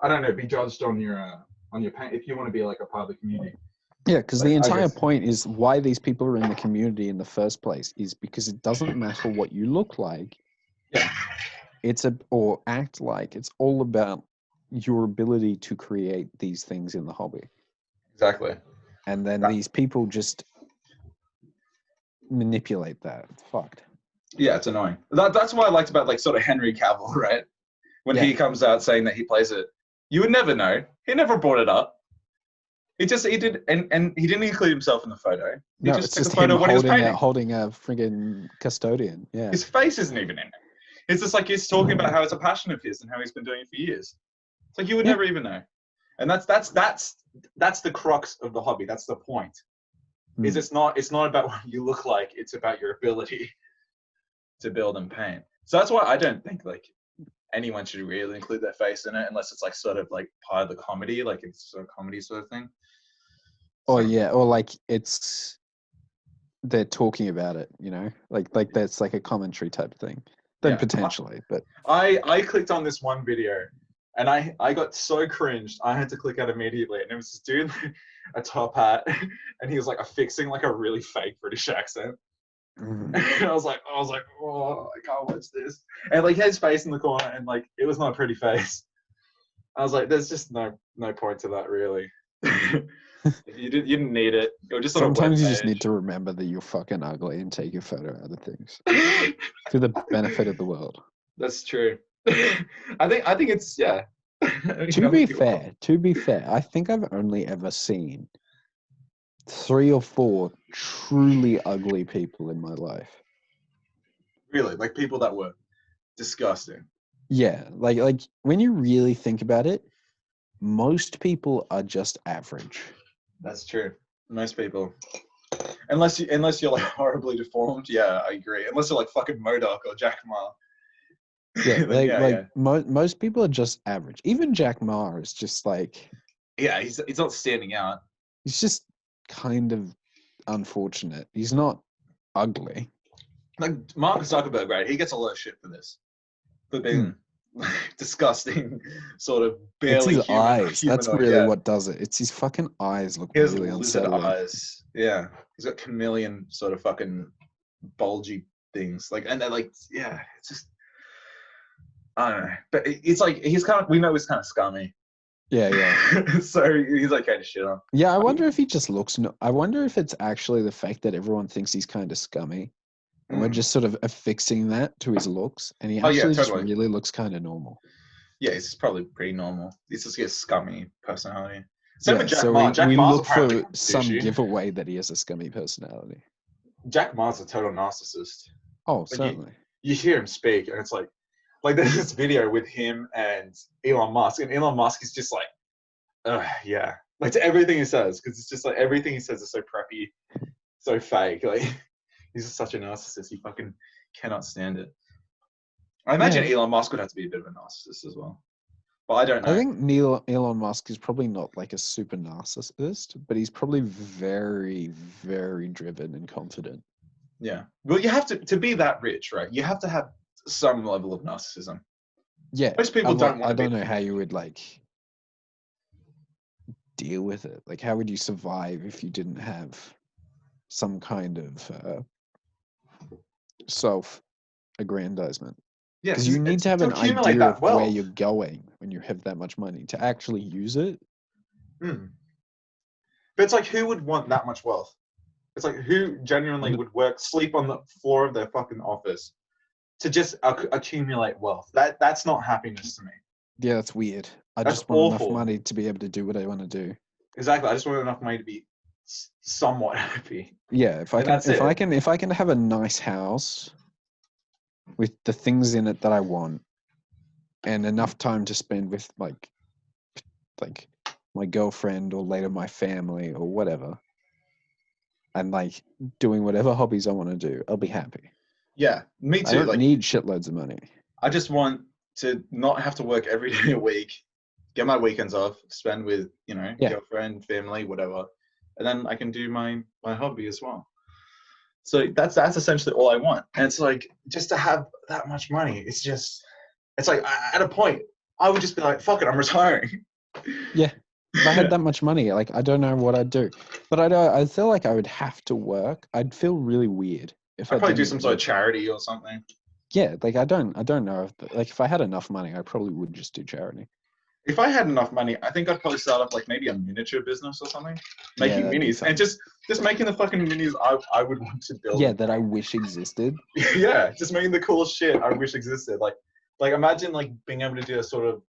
I don't know, be judged on your paint if you want to be like a part of the community. Yeah, because the entire point is why these people are in the community in the first place is because it doesn't matter what you look like. Yeah. Or act like it's all about your ability to create these things in the hobby. Exactly. And then That- these people just manipulate that. It's fucked. Yeah, it's annoying. That's what I liked about like sort of Henry Cavill, right? When he Yeah. comes out saying that he plays it, you would never know. He never brought it up. He did, and he didn't include himself in the photo. He No, just it's took a just photo him of what he was painting. holding a friggin' custodian. Yeah. His face isn't even in it. It's just like he's talking about how it's a passion of his and how he's been doing it for years. It's like you would Yeah. never even know. And that's the crux of the hobby. That's the point. Is it's not about what you look like. It's about your ability to build and paint. So that's why I don't think like anyone should really include their face in it unless it's like sort of like part of the comedy, like it's a comedy sort of thing. Oh So, yeah, or like they're talking about it, you know, like that's like a commentary type thing. Then yeah. potentially, but I clicked on this one video and I got so cringed I had to click out immediately, and it was this dude a top hat and he was like affixing like a really fake British accent. And I was like, oh, I can't watch this. And like his face in the corner, and like it was not a pretty face. I was like, there's just no point to that really. you didn't need it. It was just on a sometimes you web just need page. to remember that you're fucking ugly and take your photo out of things for the benefit of the world. That's true. I think it's yeah. To be fair, I think I've only ever seen 3 or 4 truly ugly people in my life. Really, like people that were disgusting. Yeah, like when you really think about it, most people are just average. That's true. Most people, unless you're like horribly deformed, yeah, I agree. Unless you're like fucking Modoc or Jack Ma. Yeah, Then like most people are just average. Even Jack Ma is just like yeah, he's not standing out. he's just kind of unfortunate. He's not ugly. Like Mark Zuckerberg, right? He gets a lot of shit for this, for being disgusting, sort of It's barely his eyes. That's humanoid. really Yeah. what does it. It's his fucking eyes look He has really lizard unsettling. eyes. Yeah, he's got chameleon sort of fucking bulgy things. Like, and they're like, yeah, it's just, I don't know. But it's like we know he's kind of scummy. Yeah. So he's okay to shit on. Yeah, I wonder if he just looks. I wonder if it's actually the fact that everyone thinks he's kind of scummy, and we're just sort of affixing that to his looks, and he actually just totally. really looks kind of normal. Yeah, he's probably pretty normal. He's just a scummy personality. Same with Jack so Ma. Jack we Ma's look apparently for some douchey. giveaway that he has a scummy personality. Jack Ma's a total narcissist. Oh, Like, certainly. You hear him speak, and it's like there's this video with him and Elon Musk, and Elon Musk is just like, yeah, like to everything he says, because it's just like everything he says is so preppy, so fake. Like he's just such a narcissist. He fucking cannot stand it. I imagine Elon Musk would have to be a bit of a narcissist as well, but I don't know. I think Elon Musk is probably not like a super narcissist, but he's probably very, very driven and confident. Yeah. Well, you have to be that rich, right? You have to have some level of narcissism. Yeah. Most people don't want to be. I don't know how you would like deal with it. Like, how would you survive if you didn't have some kind of self-aggrandizement? Yeah, Because you need to have an accumulate idea that of where wealth. you're going when you have that much money to actually use it. But it's like, who would want that much wealth? It's like, who genuinely would sleep on the floor of their fucking office to just accumulate wealth? That's not happiness to me. Yeah, that's weird. I That's just want awful. enough money to be able to do what I want to do. Exactly. I just want enough money to be somewhat happy. Yeah, if I can have a nice house with the things in it that I want, and enough time to spend with like my girlfriend or later my family or whatever, and like doing whatever hobbies I want to do, I'll be happy. Yeah, me too. I don't need shitloads of money. I just want to not have to work every day a week, get my weekends off, spend with, girlfriend, family, whatever. And then I can do my hobby as well. So that's essentially all I want. And it's like, just to have that much money, it's like at a point, I would just be like, fuck it, I'm retiring. Yeah. If I had that much money, like, I don't know what I'd do. But I feel like I would have to work. I'd feel really weird if I'd probably do didn't some sort of work. charity or something. Yeah, like I don't know if I had enough money, I probably would just do charity. If I had enough money, I think I'd probably start up like maybe a miniature business or something, Yeah, making that'd be minis fun. and just making the fucking minis I would want to build. Yeah, that I wish existed. Yeah, just making the coolest shit I wish existed. Like imagine like being able to do a sort of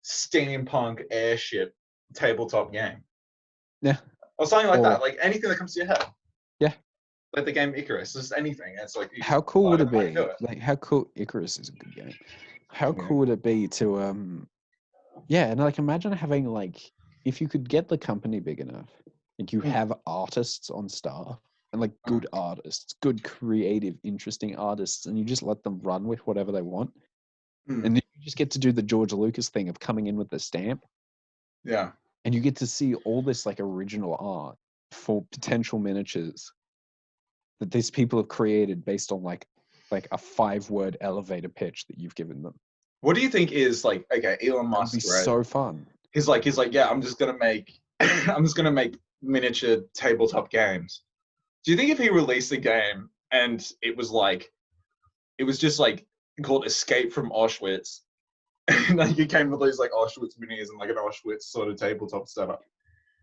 steampunk airship tabletop game Yeah. or something like Or- that. Like anything that comes to your head. Yeah. Like the game Icarus, just anything. It's like you How just cool would it decide be? to do it. Like how cool Icarus is a good game. How Yeah. cool would it be to yeah, and like imagine having like if you could get the company big enough, like you Mm. have artists on staff and like good artists, good creative, interesting artists, and you just let them run with whatever they want. Mm. And then you just get to do the George Lucas thing of coming in with the stamp, Yeah. and you get to see all this like original art for potential miniatures that these people have created based on like a 5-word elevator pitch that you've given them. What do you think is like okay, Elon That'd Musk, be right? so fun. He's like, yeah, I'm just gonna make miniature tabletop games. Do you think if he released a game and it was just like called Escape from Auschwitz, and like you came with these like Auschwitz minis and like an Auschwitz sort of tabletop setup,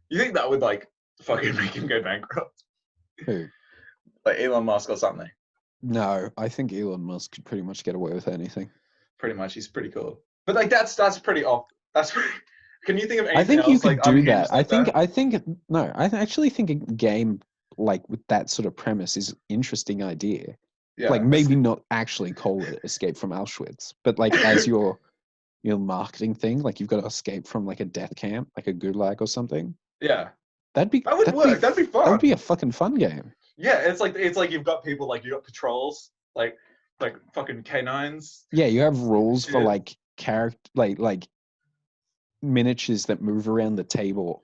you think that would like fucking make him go bankrupt? Who? Like Elon Musk or something. No, I think Elon Musk could pretty much get away with anything. Pretty much, he's pretty cool. But like that's pretty off. That's pretty, can you think of anything I think else you could like do unhinged that. like that? I actually think a game like with that sort of premise is an interesting idea. Yeah. Like maybe not actually call it Escape from Auschwitz, but like as your marketing thing, like you've got to escape from like a death camp, like a gulag or something. Yeah. That would work. That'd be fun. That would be a fucking fun game. Yeah, it's like you've got people like you got patrols, like fucking canines. Yeah, you have rules for Shit. like character like miniatures that move around the table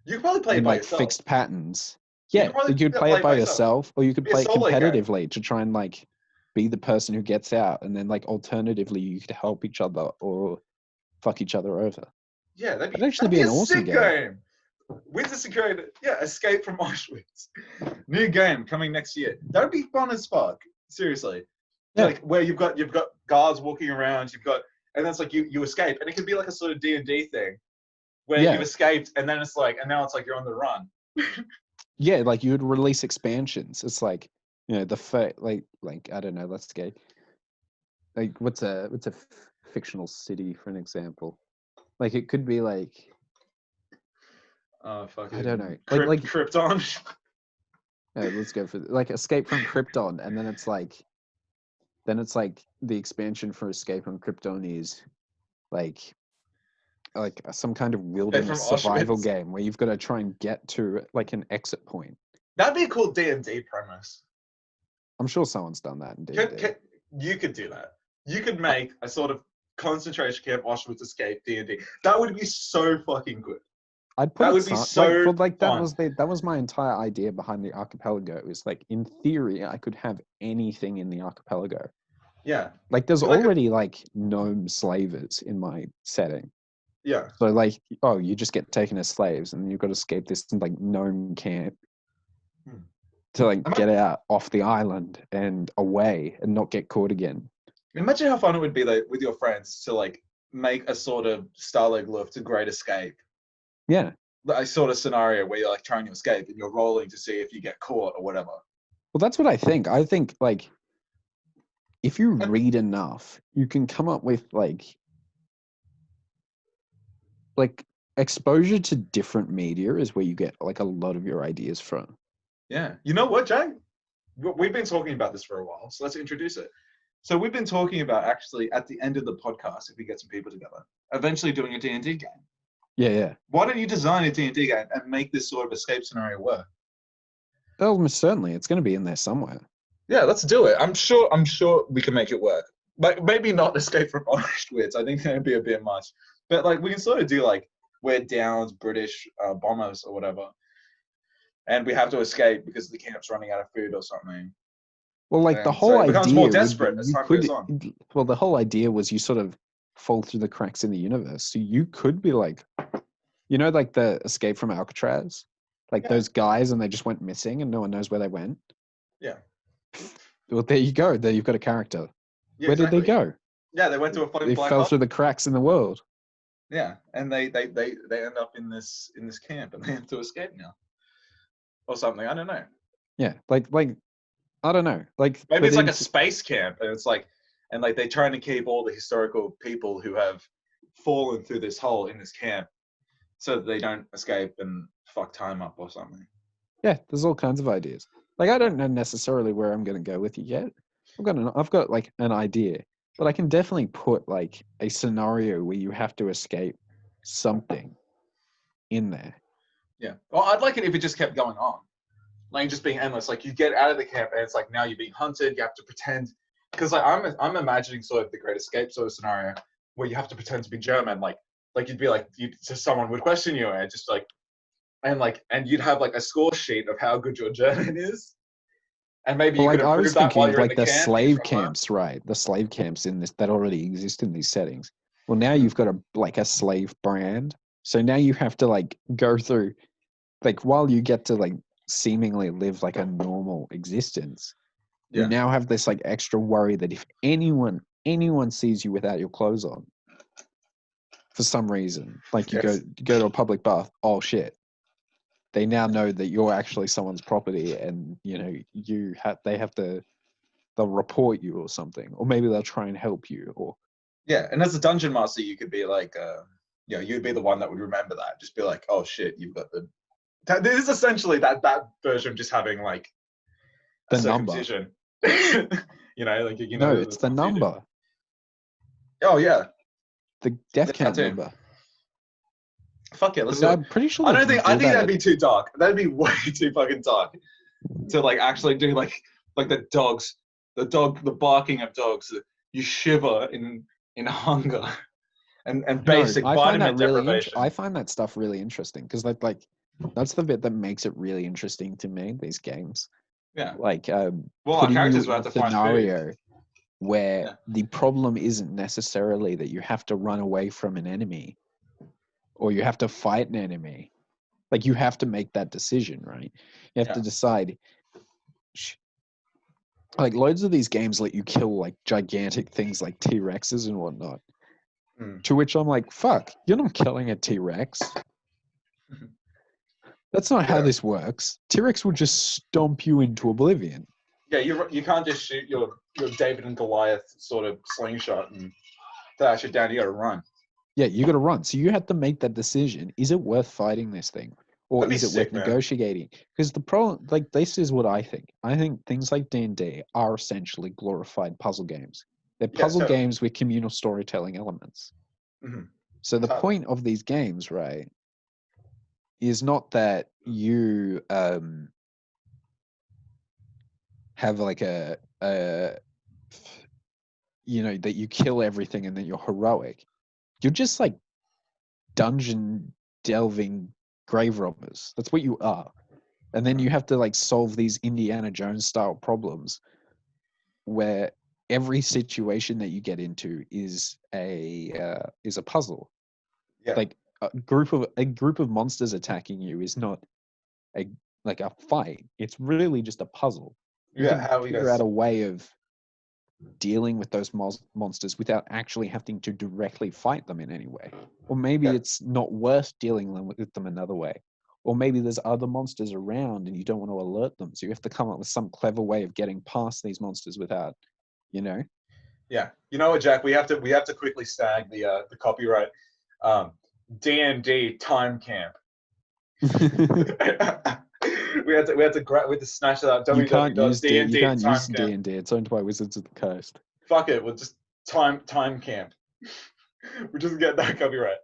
You could probably play it in by like yourself. fixed patterns. You Yeah, could probably like you'd play it by yourself, or you could Be a play it solo game. competitively to try and like be the person who gets out, and then like alternatively you could help each other or fuck each other over. Yeah, that'd actually be an a awesome sick game. With the security, yeah, Escape from Auschwitz. New game coming next year. That would be fun as fuck. Seriously. Yeah. Like where you've got guards walking around, and then it's like you escape, and it could be like a sort of D&D thing where Yeah. you've escaped, and then it's like, and now it's like you're on the run. Yeah, like you would release expansions. It's like, you know, like I don't know, let's go. Like what's a fictional city for an example? Like it could be like Fucking I don't know. Like, Like Krypton. let's go for like Escape from Krypton, and then it's like the expansion for Escape from Krypton is like some kind of wilderness survival Auschwitz. game where you've got to try and get to like an exit point. That'd be a cool D&D premise. I'm sure someone's done that in D&D. You could do that. You could make a sort of concentration camp Auschwitz escape D&D. That would be so fucking good. I'd put That it would be so- so like fun. that was my entire idea behind the archipelago. It was like in theory I could have anything in the archipelago. Yeah. Like there's Like a- already like gnome slavers in my setting. Yeah. So like, oh, you just get taken as slaves, and you've got to escape this like gnome camp to like get out off the island and away and not get caught again. Imagine how fun it would be like with your friends to like make a sort of Starleg Luft to Great Escape. Yeah. A sort of scenario where you're like trying to escape and you're rolling to see if you get caught or whatever. Well, that's what I think. I think like if you read enough, you can come up with like exposure to different media is where you get like a lot of your ideas from. Yeah. You know what, Jay? We've been talking about this for a while, so let's introduce it. So we've been talking about actually at the end of the podcast, if we get some people together, eventually doing a D&D game. Yeah. Why don't you design a D&D game and make this sort of escape scenario work? Well, most certainly, it's going to be in there somewhere. Yeah, let's do it. I'm sure we can make it work. Like maybe not Escape from Auschwitz. I think that'd be a bit much. But like we can sort of do like we're downed British bombers or whatever, and we have to escape because the camp's running out of food or something. Well, like the And whole so it idea becomes more would be desperate as you time could- goes on. Well, the whole idea was you sort of fall through the cracks in the universe. So you could be like, you know, like the Escape from Alcatraz, like Yeah. those guys, and they just went missing, and no one knows where they went. Yeah. Well, there you go. There you've got a character. Yeah, Where did they exactly. go? Yeah, they went to a fucking They black fell hole. through the cracks in the world. Yeah, and they end up in this camp, and they have to escape now, or something. I don't know. Yeah, like I don't know. Like, Maybe but it's like in a space camp, and it's like, and like they're trying to keep all the historical people who have fallen through this hole in this camp, so that they don't escape and fuck time up or something. yeah, there's all kinds of ideas. Like, I Yeah. don't know necessarily where I'm going to go with it yet. I've got like an idea, but I can definitely put like a scenario where you have to escape something in there. Yeah. Well, I'd like it if it just kept going on, like just being endless. Like you get out of the camp, and it's like now you're being hunted. You have to pretend, because like I'm imagining sort of the Great Escape sort of scenario where you have to pretend to be German, like you'd be like so someone would question you and just like and you'd have like a score sheet of how good your German is, and maybe Well, you could like I was improve that while thinking of you're in like the the camp and you slave try to learn. camps, right? The slave camps in this that already exist in these settings. Well, now Mhm. you've got a slave brand. So now you have to like go through like while you get to like seemingly live like a normal existence, you Yeah. now have this like extra worry that if anyone sees you without your clothes on for some reason, like Yes. you go to a public bath, oh shit, they now know that you're actually someone's property, and you know they have to they'll report you or something, or maybe they'll try and help you, or Yeah, and as a dungeon master, you could be like, you'd be the one that would remember that. Just be like, oh shit, you've got the. This is essentially that version of just having like a the number. circumcision. Like No, the it's the circumcision. number, Oh yeah, the death yeah, that count too. number. Fuck yeah, let's Because do it. I'm pretty sure I they don't can think I do think that. that'd be too dark. That'd be way too fucking dark to like actually do like the barking of dogs. You shiver in hunger and No, basic I find that vitamin really I deprivation. find that stuff really interesting because like that's the bit that makes it really interesting to me. These games, Yeah. like Well, our putting you characters will in have a to find food. scenario where Yeah. the problem isn't necessarily that you have to run away from an enemy or you have to fight an enemy. Like you have to make that decision, right? You have to Yeah. decide. Like loads of these games let you kill like gigantic things like T-Rexes and whatnot. Mm. To which I'm like, fuck, you're not killing a T-Rex. That's not how Yeah. this works. T-Rex will just stomp you into oblivion. Yeah. You can't just shoot your David and Goliath sort of slingshot and dash it down. You got to run. Yeah, you got to run. So you have to make that decision. Is it worth fighting this thing? Or That'd be is it worth sick, man. negotiating? Because the problem, like, this is what I think. I think things like D&D are essentially glorified puzzle games. They're Yeah. puzzle Totally. games with communal storytelling elements. Mm-hmm. So the Totally. point of these games, right, is not that you have like that you kill everything and that you're heroic. You're just like dungeon delving grave robbers. That's what you are. And then Mm-hmm. you have to like solve these Indiana Jones style problems where every situation that you get into is a puzzle. Yeah. Like a group of monsters attacking you is not a like a fight. It's really just a puzzle. You Yeah. can How are we figure out guys? a way of dealing with those monsters without actually having to directly fight them in any way. Or maybe Yeah. it's not worth dealing with them another way. Or maybe there's other monsters around and you don't want to alert them. So you have to come up with some clever way of getting past these monsters without, you know? Yeah. You know what, Jack? We have to quickly snag the copyright. Um, D&D time camp. we had to snatch that up. You www can't use timecamp. D&D. It's owned by Wizards of the Coast. Fuck it, we'll just time camp. We just get that copyright.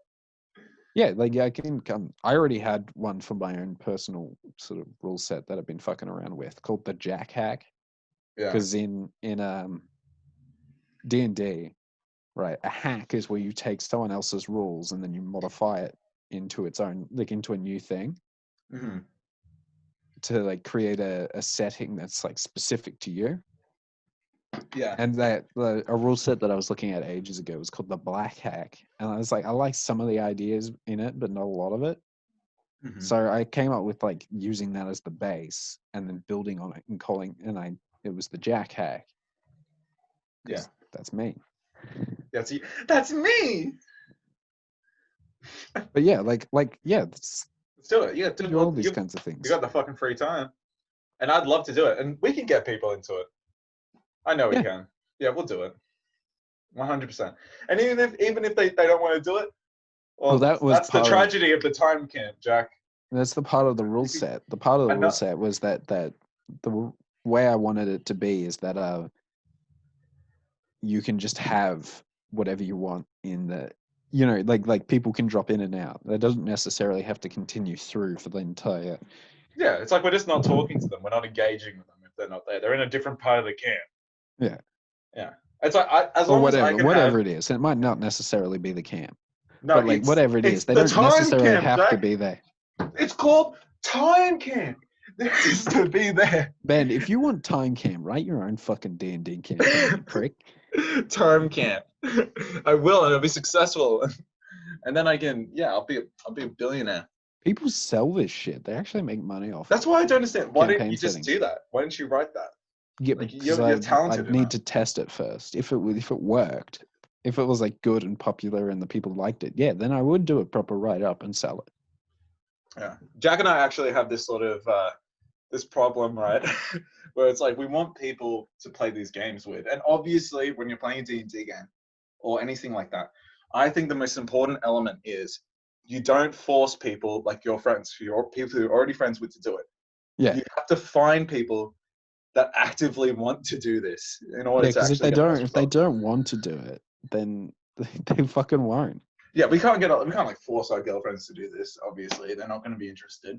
Yeah, like I can come. I already had one for my own personal sort of rule set that I've been fucking around with called the Jack Hack. Yeah. Because in D&D, right, a hack is where you take someone else's rules and then you modify it into its own, like into a new thing Mm-hmm. to like create a setting that's like specific to you. Yeah. And that a rule set that I was looking at ages ago was called the Black Hack, and I was like, I like some of the ideas in it, but not a lot of it. Mm-hmm. So I came up with like using that as the base and then building on it and it was the Jack Hack. Yeah. That's me. That's me. But yeah, yeah, Let's do it. Yeah, dude, do all well, these you kinds of things. got the fucking free time, and I'd love to do it, and we can get people into it. I know we Yeah. can. Yeah, we'll do it. 100%. And even if they don't want to do it, well, that was that's the part of tragedy of the time camp, Jack. that's the part of the rule set. The part of the I know. rule set was that the way I wanted it to be is that you can just have whatever you want in the, you know, like people can drop in and out. They doesn't necessarily have to continue through for the entire. Yeah, it's like we're just not talking to them. We're not engaging with them if they're not there. They're in a different part of the camp. Yeah. Yeah. It's like as Or long as I can whatever have. it is. And it might not necessarily be the camp. No, But like whatever it it's is, they the don't time necessarily camp, have to Jack. be there. It's called time camp. There is to be there. Ben, if you want time camp, write your own fucking D&D campaign, you prick. Time camp. I will, and I'll be successful. And then I can, yeah, I'll be a billionaire. People sell this shit. They actually make money off That's it. why I don't understand. Why didn't Campaign you just settings. do that? Why didn't you write that? Yeah, Like because you're talented I'd need enough. to test it first. If it worked, if it was like good and popular and the people liked it, yeah, then I would do a proper write up and sell it. Yeah, Jack and I actually have this sort of this problem, right? Where it's like we want people to play these games with, and obviously when you're playing a D&D game or anything like that, I think the most important element is you don't force people like your friends, your people who are already friends with, to do it. Yeah, You have to find people that actively want to do this in order yeah, to because actually get the most if they results. don't want to do it, then they fucking won't. Yeah, we can't like force our girlfriends to do this. Obviously, they're not going to be interested.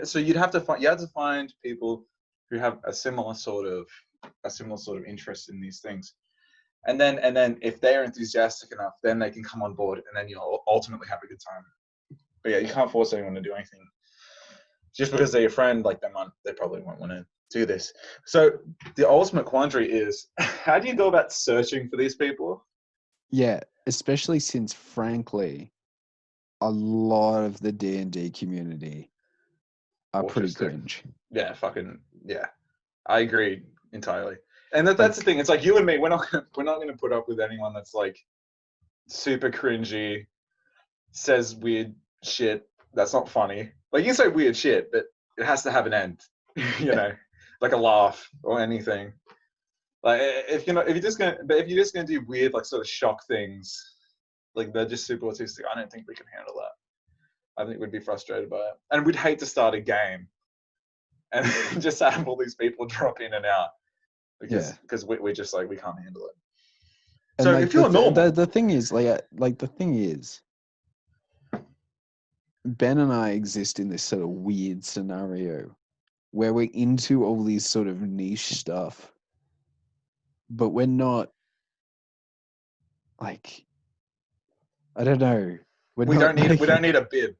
So you have to find people who have a similar sort of interest in these things, and then if they're enthusiastic enough, then they can come on board, and then you'll ultimately have a good time. But yeah, you can't force anyone to do anything just because they're your friend. Like they probably won't want to do this. So the ultimate quandary is, how do you go about searching for these people? Yeah, especially since, frankly, a lot of the D&D community are pretty Autistic. cringe. Yeah, fucking yeah. I agree entirely. And that's the thing. It's like you and me. We're not going to put up with anyone that's like super cringy, says weird shit. That's not funny. Like you can say weird shit, but it has to have an end. You know, like a laugh or anything. Like if you're just gonna do weird like sort of shock things, like they're just super autistic. I don't think we can handle that. I think we'd be frustrated by it, and we'd hate to start a game and just have all these people drop in and out because we're just like we can't handle it. And So like if you're normal, the thing is, the thing is, Ben and I exist in this sort of weird scenario where we're into all these sort of niche stuff, but we're not like, I don't know. we don't need a bib.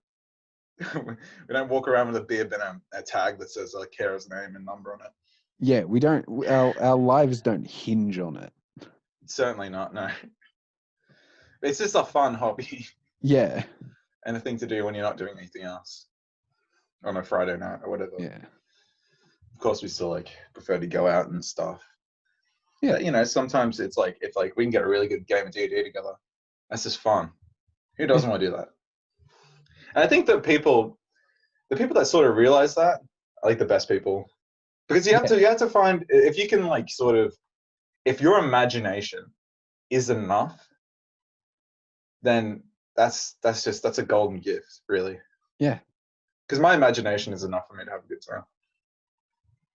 We don't walk around with a bib and a tag that says Kara's name and number on it. Yeah, we don't. Our lives don't hinge on it. Certainly not. No, it's just a fun hobby. Yeah, and a thing to do when you're not doing anything else on a Friday night or whatever. yeah. Of course, we still like prefer to go out and stuff. Yeah. But, you know, sometimes it's like if like we can get a really good game of D&D together, that's just fun. Who doesn't want to do that? And I think that the people that sort of realize that are like the best people, because you have to find, if you can like sort of, if your imagination is enough, then that's a golden gift, really. Yeah. Because my imagination is enough for me to have a good time.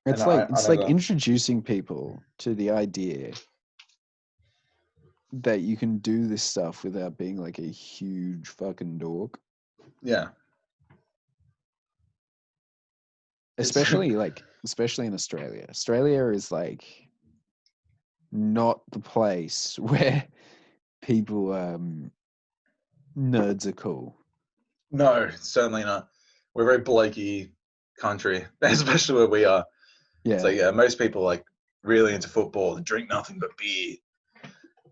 It's like introducing people to the idea that you can do this stuff without being like a huge fucking dork. Yeah. Especially in Australia. Australia is like not the place where people nerds are cool. No, certainly not. We're a very blokey country, especially where we are. Yeah. So yeah, most people like really into football, drink nothing but beer.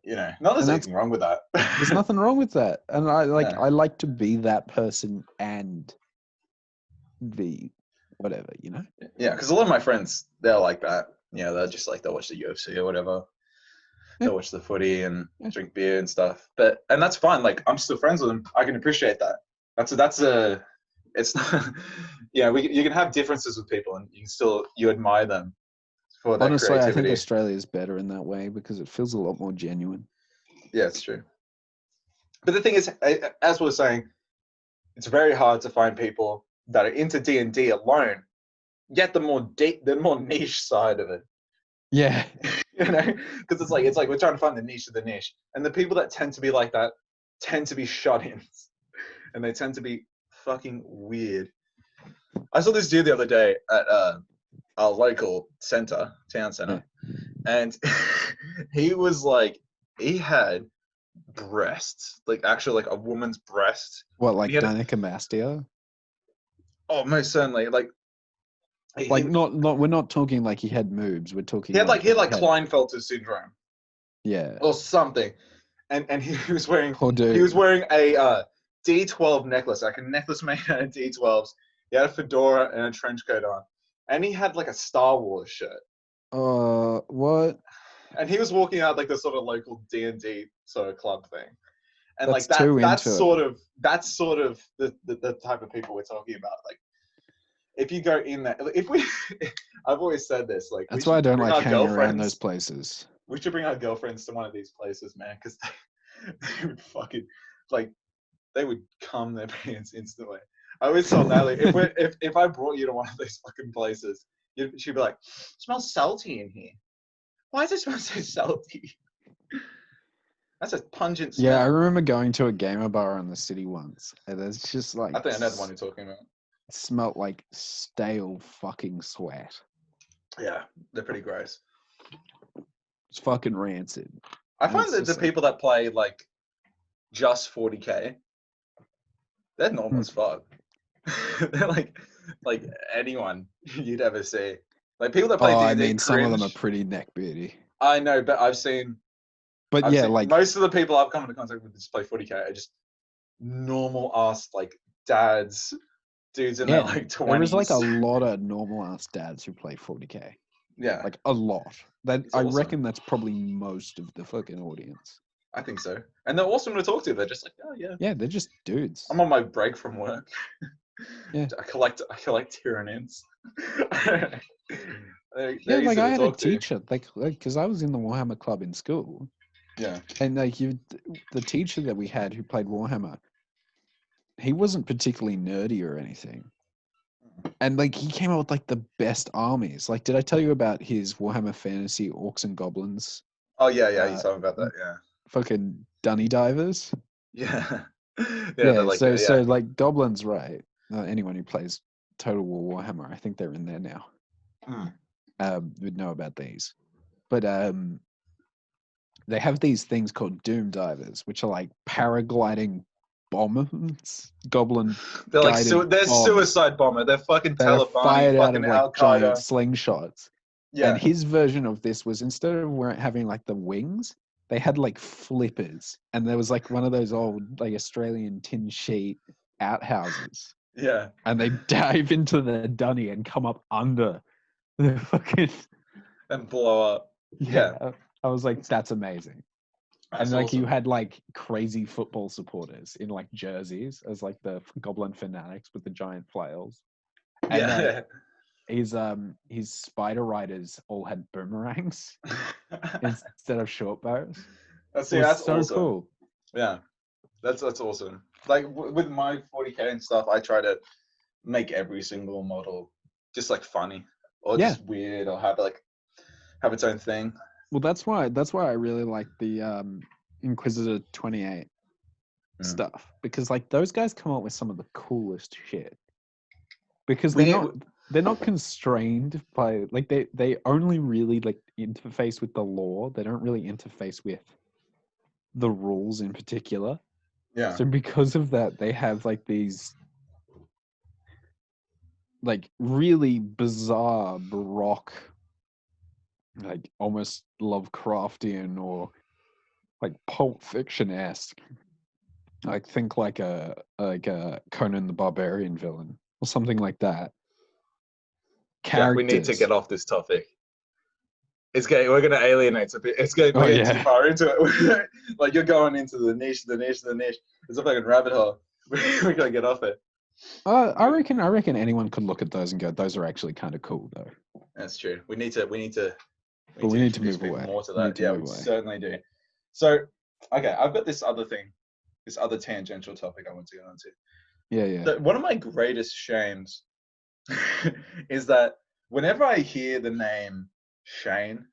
You know, not there's anything wrong with that. There's nothing wrong with that. And I like to be that person and the whatever, you know? Yeah, because a lot of my friends, they're like that. Yeah, they're just like, they'll watch the UFC or whatever. They'll watch the footy and drink beer and stuff. And that's fine. Like I'm still friends with them. I can appreciate that. It's not. Yeah, you can have differences with people, and you admire them for their Honestly, I think creativity. Australia is better in that way because it feels a lot more genuine. Yeah, it's true. But the thing is, as we were saying, it's very hard to find people that are into D&D alone, yet the more niche side of it. Yeah. You know, because it's like we're trying to find the niche of the niche, and the people that tend to be like that tend to be shut-ins, and they tend to be fucking weird. I saw this dude the other day at our local town center, and he had breasts, like actually like a woman's breast. What, like He had gynecomastia? Oh, most certainly. Like not we're not talking like he had moobs. We're talking he had like Klinefelter syndrome yeah. or something, and he was wearing Poor dude. he was wearing a D12 necklace, like a necklace made out of D12s. He had a fedora and a trench coat on, and he had like a Star Wars shirt. What? And he was walking out like the sort of local D&D sort of club thing, and That's like too that's into sort it. of the type of people we're talking about. Like if you go in there, if we, I've always said this, like That's why I don't bring like our hanging around girlfriends. those places. We should bring our girlfriends to one of these places, man, because they would fucking like they would cum their pants instantly. I always tell Natalie, if I brought you to one of these fucking places, she'd be like, "It smells salty in here. Why does it smell so salty?" That's a pungent smell. Yeah, I remember going to a gamer bar in the city once, and it's just like I think I know the one you're talking about. It smelled like stale fucking sweat. Yeah, they're pretty gross. It's fucking rancid. I find that the people that play like just 40k, they're normal as fuck. They're like anyone you'd ever see. Like people that play D&D, I mean, some of them are cringe. pretty neck beardy. I know, but I've seen like most of the people I've come into contact with that just play 40k are just normal ass like dads, dudes in their like 20s. There was like a lot of normal ass dads who play 40k. Yeah, like a lot. It's I awesome. reckon that's probably most of the fucking audience. I think so, and they're awesome to talk to. They're just like, oh yeah, yeah, they're just dudes. I'm on my break from work. Yeah, I collect Tyranids. Yeah, like I had a teacher, like because I was in the Warhammer club in school. Yeah, and like the teacher that we had who played Warhammer, he wasn't particularly nerdy or anything. And like he came up with like the best armies. Like, did I tell you about his Warhammer Fantasy Orcs and Goblins? Oh yeah, you told me about that. Yeah. Fucking dunny divers. Yeah. Yeah. Like, so like goblins, right? Anyone who plays Total War Warhammer, I think they're in there now. Would know about these, but they have these things called doom divers, which are like paragliding bombers, goblin. They're like they're suicide bomber. They're fucking Taliban, fired out of like Al-Qaeda. giant slingshots. Yeah. And his version of this was instead of having like the wings, they had like flippers, and there was like one of those old like Australian tin sheet outhouses. Yeah. And they dive into the dunny and come up under the fucking and blow up. Yeah. I was like, that's amazing. That's and like awesome. You had like crazy football supporters in like jerseys as like the goblin fanatics with the giant flails. And his spider riders all had boomerangs instead of short bows. That's so awesome. Cool. Yeah, that's awesome. Like with my 40k and stuff, I try to make every single model just like funny or just weird or have its own thing. Well, that's why I really like the Inquisitor 28 stuff, because like those guys come up with some of the coolest shit. Because they're not constrained by like they only really like interface with the lore. They don't really interface with the rules in particular. Yeah. So because of that, they have like these like really bizarre baroque, like almost Lovecraftian or like Pulp Fiction-esque. Like think like a Conan the Barbarian villain or something like that. Jack, we need to get off this topic We're gonna alienate a bit. We're Oh, getting yeah. too far into it. Like you're going into the niche. It's a fucking rabbit hole. We gotta get off it. I reckon anyone could look at those and go, those are actually kind of cool, though. That's true. We need to But we need to introduce move people away. more to We need that. to Yeah, move we away. certainly do. So, okay, I've got this other thing, this other tangential topic I want to go into. Yeah. So one of my greatest shames is that whenever I hear the name Shane,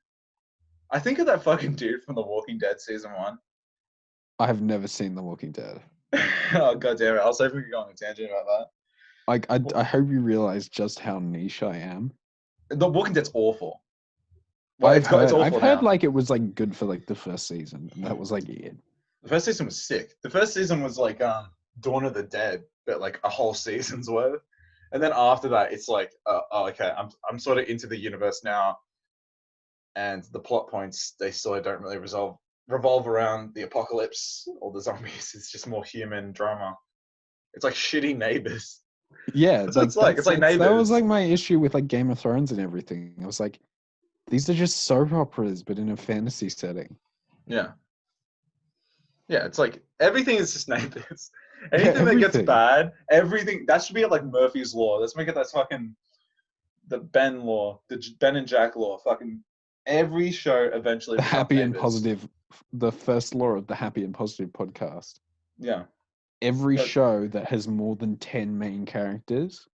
I think of that fucking dude from The Walking Dead season 1. I have never seen The Walking Dead. Oh god damn it! I was hoping we could go on a tangent about that. Like, I hope you realize just how niche I am. The Walking Dead's awful. Well, it's awful I've heard now. like it was like good for like the first season, and that was like it. The first season was sick. The first season was like Dawn of the Dead, but like a whole season's worth. And then after that, it's like, okay, I'm sort of into the universe now, and the plot points they still don't really revolve around the apocalypse or the zombies. It's just more human drama. It's like shitty Neighbors. Yeah, That's what it's like. It's like Neighbors. That was like my issue with like Game of Thrones and everything. I was like, these are just soap operas, but in a fantasy setting. Yeah. Yeah, it's like everything is just Neighbors. Anything that gets bad, everything that should be like Murphy's Law. Let's make it that fucking the Ben law, the Ben and Jack law. Fucking every show eventually. The happy and Neighbors. positive, the first law of the happy and positive podcast. Yeah. Every show that has more than 10 main characters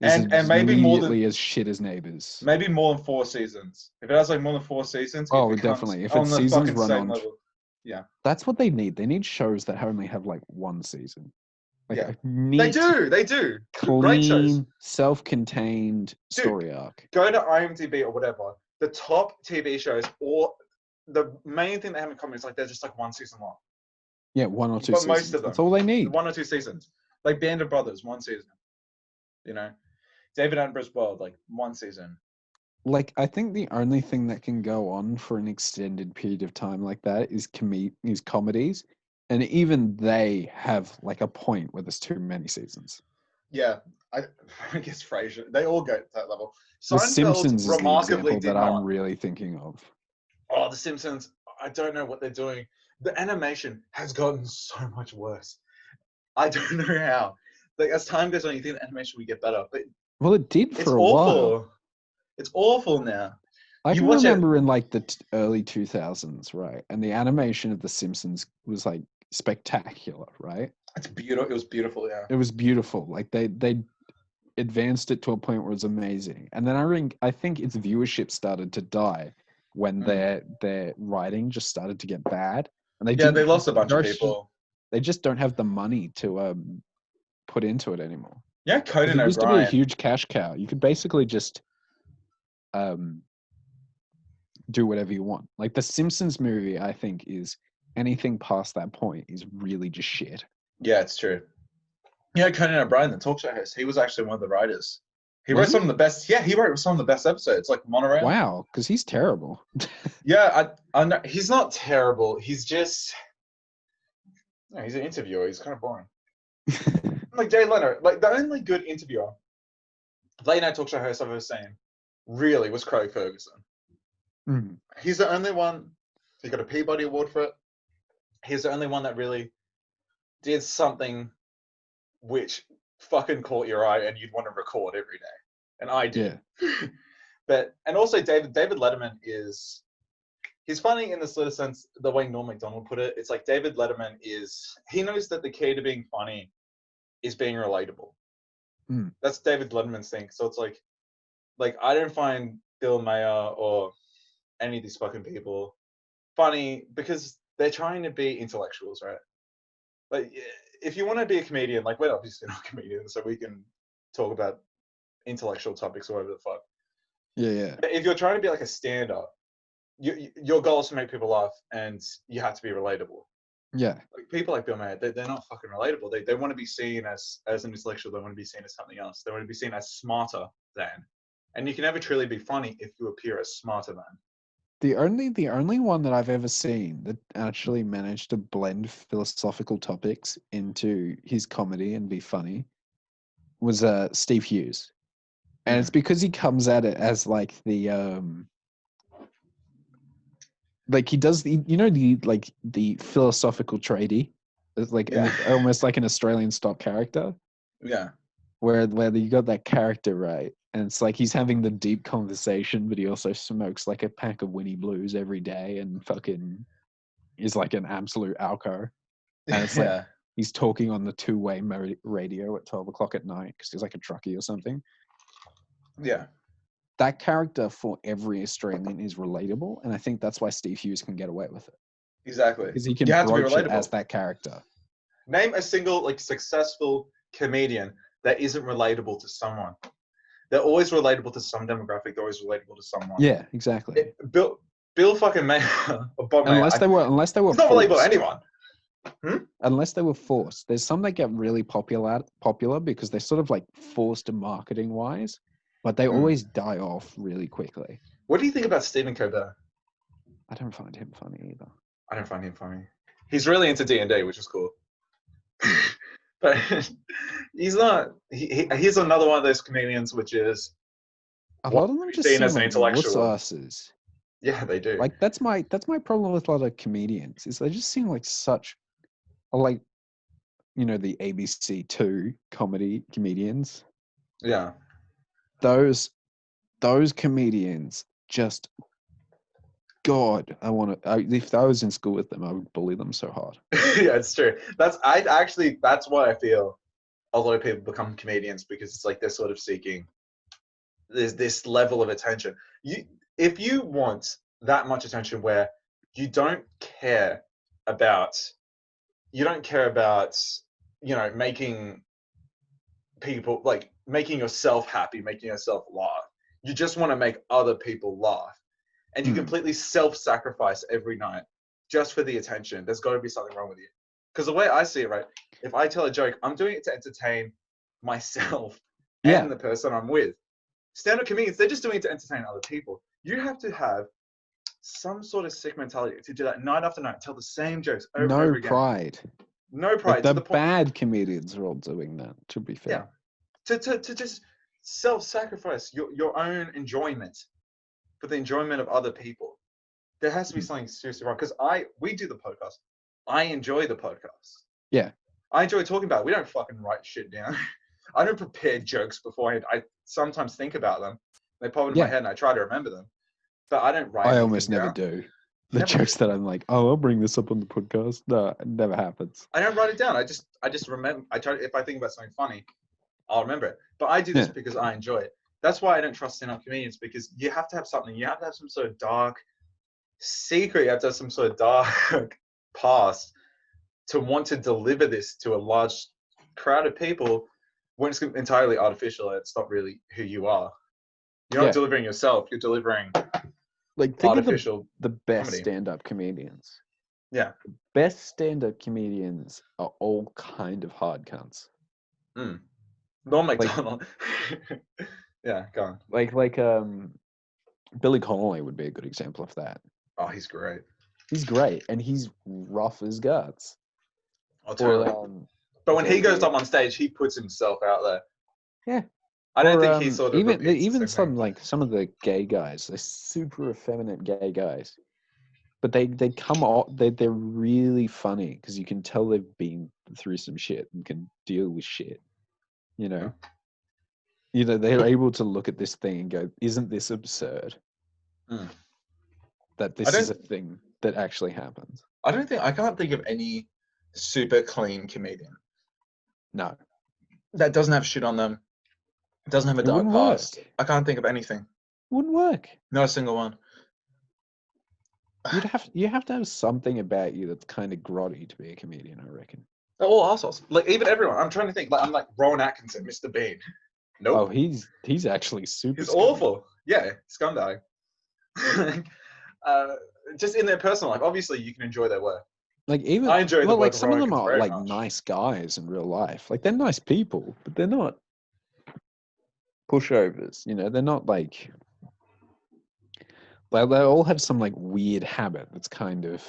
and maybe more than as shit as Neighbors. Maybe more than 4 seasons. If it has like more than 4 seasons, oh, definitely. If it's seasons run on, level. Yeah, that's what they need. They need shows that only have like 1 season. Like yeah, they do. Clean, self-contained story arc. Go to IMDb or whatever. The top TV shows, or the main thing they have in common is like they're just like 1 season long. Yeah, 1 or 2 seasons. Most of them. That's all they need. 1 or 2 seasons. Like Band of Brothers, 1 season. You know, David Attenborough's World, like 1 season. Like, I think the only thing that can go on for an extended period of time like that is comedies, and even they have like a point where there's too many seasons. Yeah, I guess Frasier. They all go to that level. The Simpsons is the example that I'm really thinking of. Oh, The Simpsons! I don't know what they're doing. The animation has gotten so much worse. I don't know how. Like as time goes on, you think the animation will get better, but well, it did for a while. It's awful now. I can remember in like the early 2000s, right? And the animation of The Simpsons was like spectacular, right? It's beautiful. It was beautiful, yeah. It was beautiful. Like they advanced it to a point where it was amazing. And then I think its viewership started to die when their writing just started to get bad. And they lost a bunch of people. They just don't have the money to put into it anymore. Yeah, Conan O'Brien. It used to be a huge cash cow. You could basically just do whatever you want. Like the Simpsons movie, I think is anything past that point is really just shit. Yeah, it's true. Yeah, Conan O'Brien, the talk show host, he was actually one of the writers. He wrote some of the best. Yeah, he wrote some of the best episodes, like Monorail. Wow, because he's terrible. Yeah, I know he's not terrible. He's just no, he's an interviewer. He's kind of boring. Like Jay Leno, like the only good interviewer, late night talk show host I've ever seen, really was Craig Ferguson. Mm. He's the only one. He got a Peabody Award for it. He's the only one that really did something which fucking caught your eye and you'd want to record every day. And I did. Yeah. And also David Letterman he's funny in this little sense, the way Norm Macdonald put it. It's like David Letterman he knows that the key to being funny is being relatable. Mm. That's David Letterman's thing. So it's like I don't find Bill Maher or any of these fucking people funny because they're trying to be intellectuals, right? Like, if you want to be a comedian, like we're obviously not comedians, so we can talk about intellectual topics or whatever the fuck. Yeah. If you're trying to be like a stand-up, your goal is to make people laugh, and you have to be relatable. Yeah. Like people like Bill Maher, they're not fucking relatable. They want to be seen as an intellectual. They want to be seen as something else. They want to be seen as smarter than. And you can never truly be funny if you appear as smarter than. The only one that I've ever seen that actually managed to blend philosophical topics into his comedy and be funny was Steve Hughes. And it's because he comes at it as like the like he does the, you know, the philosophical tradie, it's like Yeah. almost like an Australian stock character, Yeah. where you got that character right, and it's like he's having the deep conversation, but he also smokes like a pack of Winnie Blues every day, and fucking is like an absolute alco, and it's like Yeah. he's talking on the two-way radio at 12 o'clock at night because he's like a truckie or something. Yeah. That character for every Australian is relatable, and I think that's why Steve Hughes can get away with it, Exactly. because he You can have to be broach it as relatable. that character. Name a single like successful comedian that isn't relatable to someone. They're always relatable to some demographic. They're always relatable to someone. Yeah, exactly. Bill fucking Mayer, or Bob Mayer. Unless they were He's not relatable to forced. anyone. Unless they were forced. There's some that get really popular because they're sort of like forced marketing wise, but they always die off really quickly. What do you think about Stephen Colbert? I don't find him funny either. I don't find him funny. He's really into D&D, which is cool. But he's not. He's another one of those comedians, which is A lot of them just seen seem as an like intellectual. wuss asses. Yeah, they do. Like that's my problem with a lot of comedians, is they just seem like such, like, you know, the ABC2 comedy comedians. Yeah. Those comedians just, God, if I was in school with them, I would bully them so hard. Yeah, it's true. That's why I feel a lot of people become comedians, because it's like they're sort of seeking this level of attention. If you want that much attention where you don't care about making people, like, making yourself happy, making yourself laugh. You just want to make other people laugh, and you completely self-sacrifice every night just for the attention. There's got to be something wrong with you. Because the way I see it, right, if I tell a joke, I'm doing it to entertain myself and the person I'm with. Stand-up comedians, they're just doing it to entertain other people. You have to have some sort of sick mentality to do that night after night, tell the same jokes over and over again. No pride. Like the bad comedians are all doing that, to be fair. Yeah. To just self-sacrifice your own enjoyment for the enjoyment of other people. There has to be something seriously wrong. Because we do the podcast. I enjoy the podcast. Yeah. I enjoy talking about it. We don't fucking write shit down. I don't prepare jokes beforehand. I sometimes think about them. They pop into my head and I try to remember them. But I don't write I anything almost never down. do. The jokes that I'm like, oh, I'll bring this up on the podcast. No, it never happens. I don't write it down. I just remember. If I think about something funny, I'll remember it. But I do this because I enjoy it. That's why I don't trust stand-up comedians, because you have to have something. You have to have some sort of dark secret. You have to have some sort of dark past to want to deliver this to a large crowd of people when it's entirely artificial and it's not really who you are. You're not delivering yourself. You're delivering like artificial the best comedy. Stand-up comedians. Yeah. The best stand-up comedians are all kind of hard cunts. Norm MacDonald. Yeah, go on. Like Billy Connolly would be a good example of that. Oh, he's great. He's great, and he's rough as guts. Oh, totally. But when he goes up on stage, he puts himself out there. Yeah. I don't think he sort of even some of the gay guys, they're super effeminate gay guys, but they come off, they're really funny because you can tell they've been through some shit and can deal with shit. You know, they're able to look at this thing and go, "Isn't this absurd?" That this is a thing that actually happens. I can't think of any super clean comedian. No, that doesn't have shit on them. Doesn't have a dark past. I can't think of anything. Wouldn't work. Not a single one. You have to have something about you that's kind of grotty to be a comedian, I reckon. They're all assholes. Like, even everyone. I'm trying to think. Like, I'm like Rowan Atkinson, Mr. Bean. Nope. Oh, he's actually super. He's awful. Yeah, scumbag. Just in their personal life, obviously, you can enjoy their work. Like even I enjoy the work like some of them are like much. nice guys in real life. Like they're nice people, but they're not pushovers. You know, they're not like they all have some like weird habit that's kind of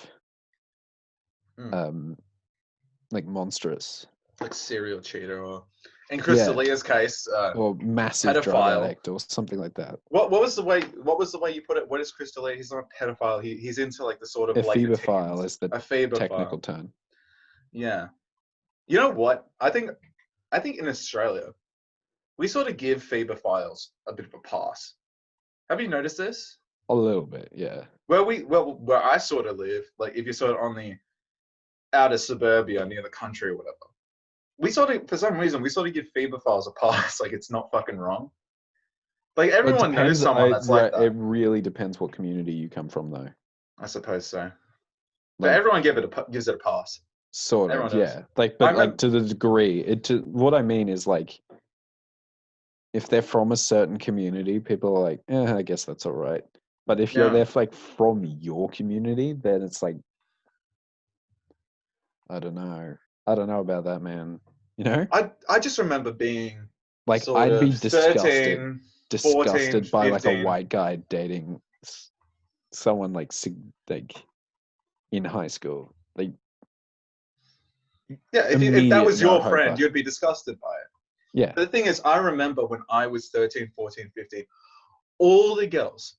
like monstrous. Like serial cheater or In Crystalia's case, or massive drug pedophile. addict or something like that. What was the way you put it? What is Crystalia? He's not a pedophile. He's into like the sort of A like the phoebophile teens. is the A phoebophile. technical term. Yeah. You know what? I think in Australia, we sort of give phoebophiles a bit of a pass. Have you noticed this? A little bit, yeah. Where I sort of live, like if you're sort of on the outer suburbia near the country or whatever, we sort of, for some reason, we sort of give phoebophiles a pass. Like it's not fucking wrong. Like everyone knows someone that's like that. It really depends what community you come from, though. I suppose so. But Like, everyone gives it a pass. sort of, Everyone does. yeah. Like, but like to the degree, what I mean is like, if they're from a certain community, people are like, I guess that's all right. But if you're there like from your community, then it's like, I don't know about that, man. You know? I just remember being like, sort I'd be of 13, disgusted 14, by like a 15. white guy dating someone like in high school. Like, yeah, if that was your immediate friend, no-hoper. you'd be disgusted by it. Yeah. But the thing is, I remember when I was 13, 14, 15, all the girls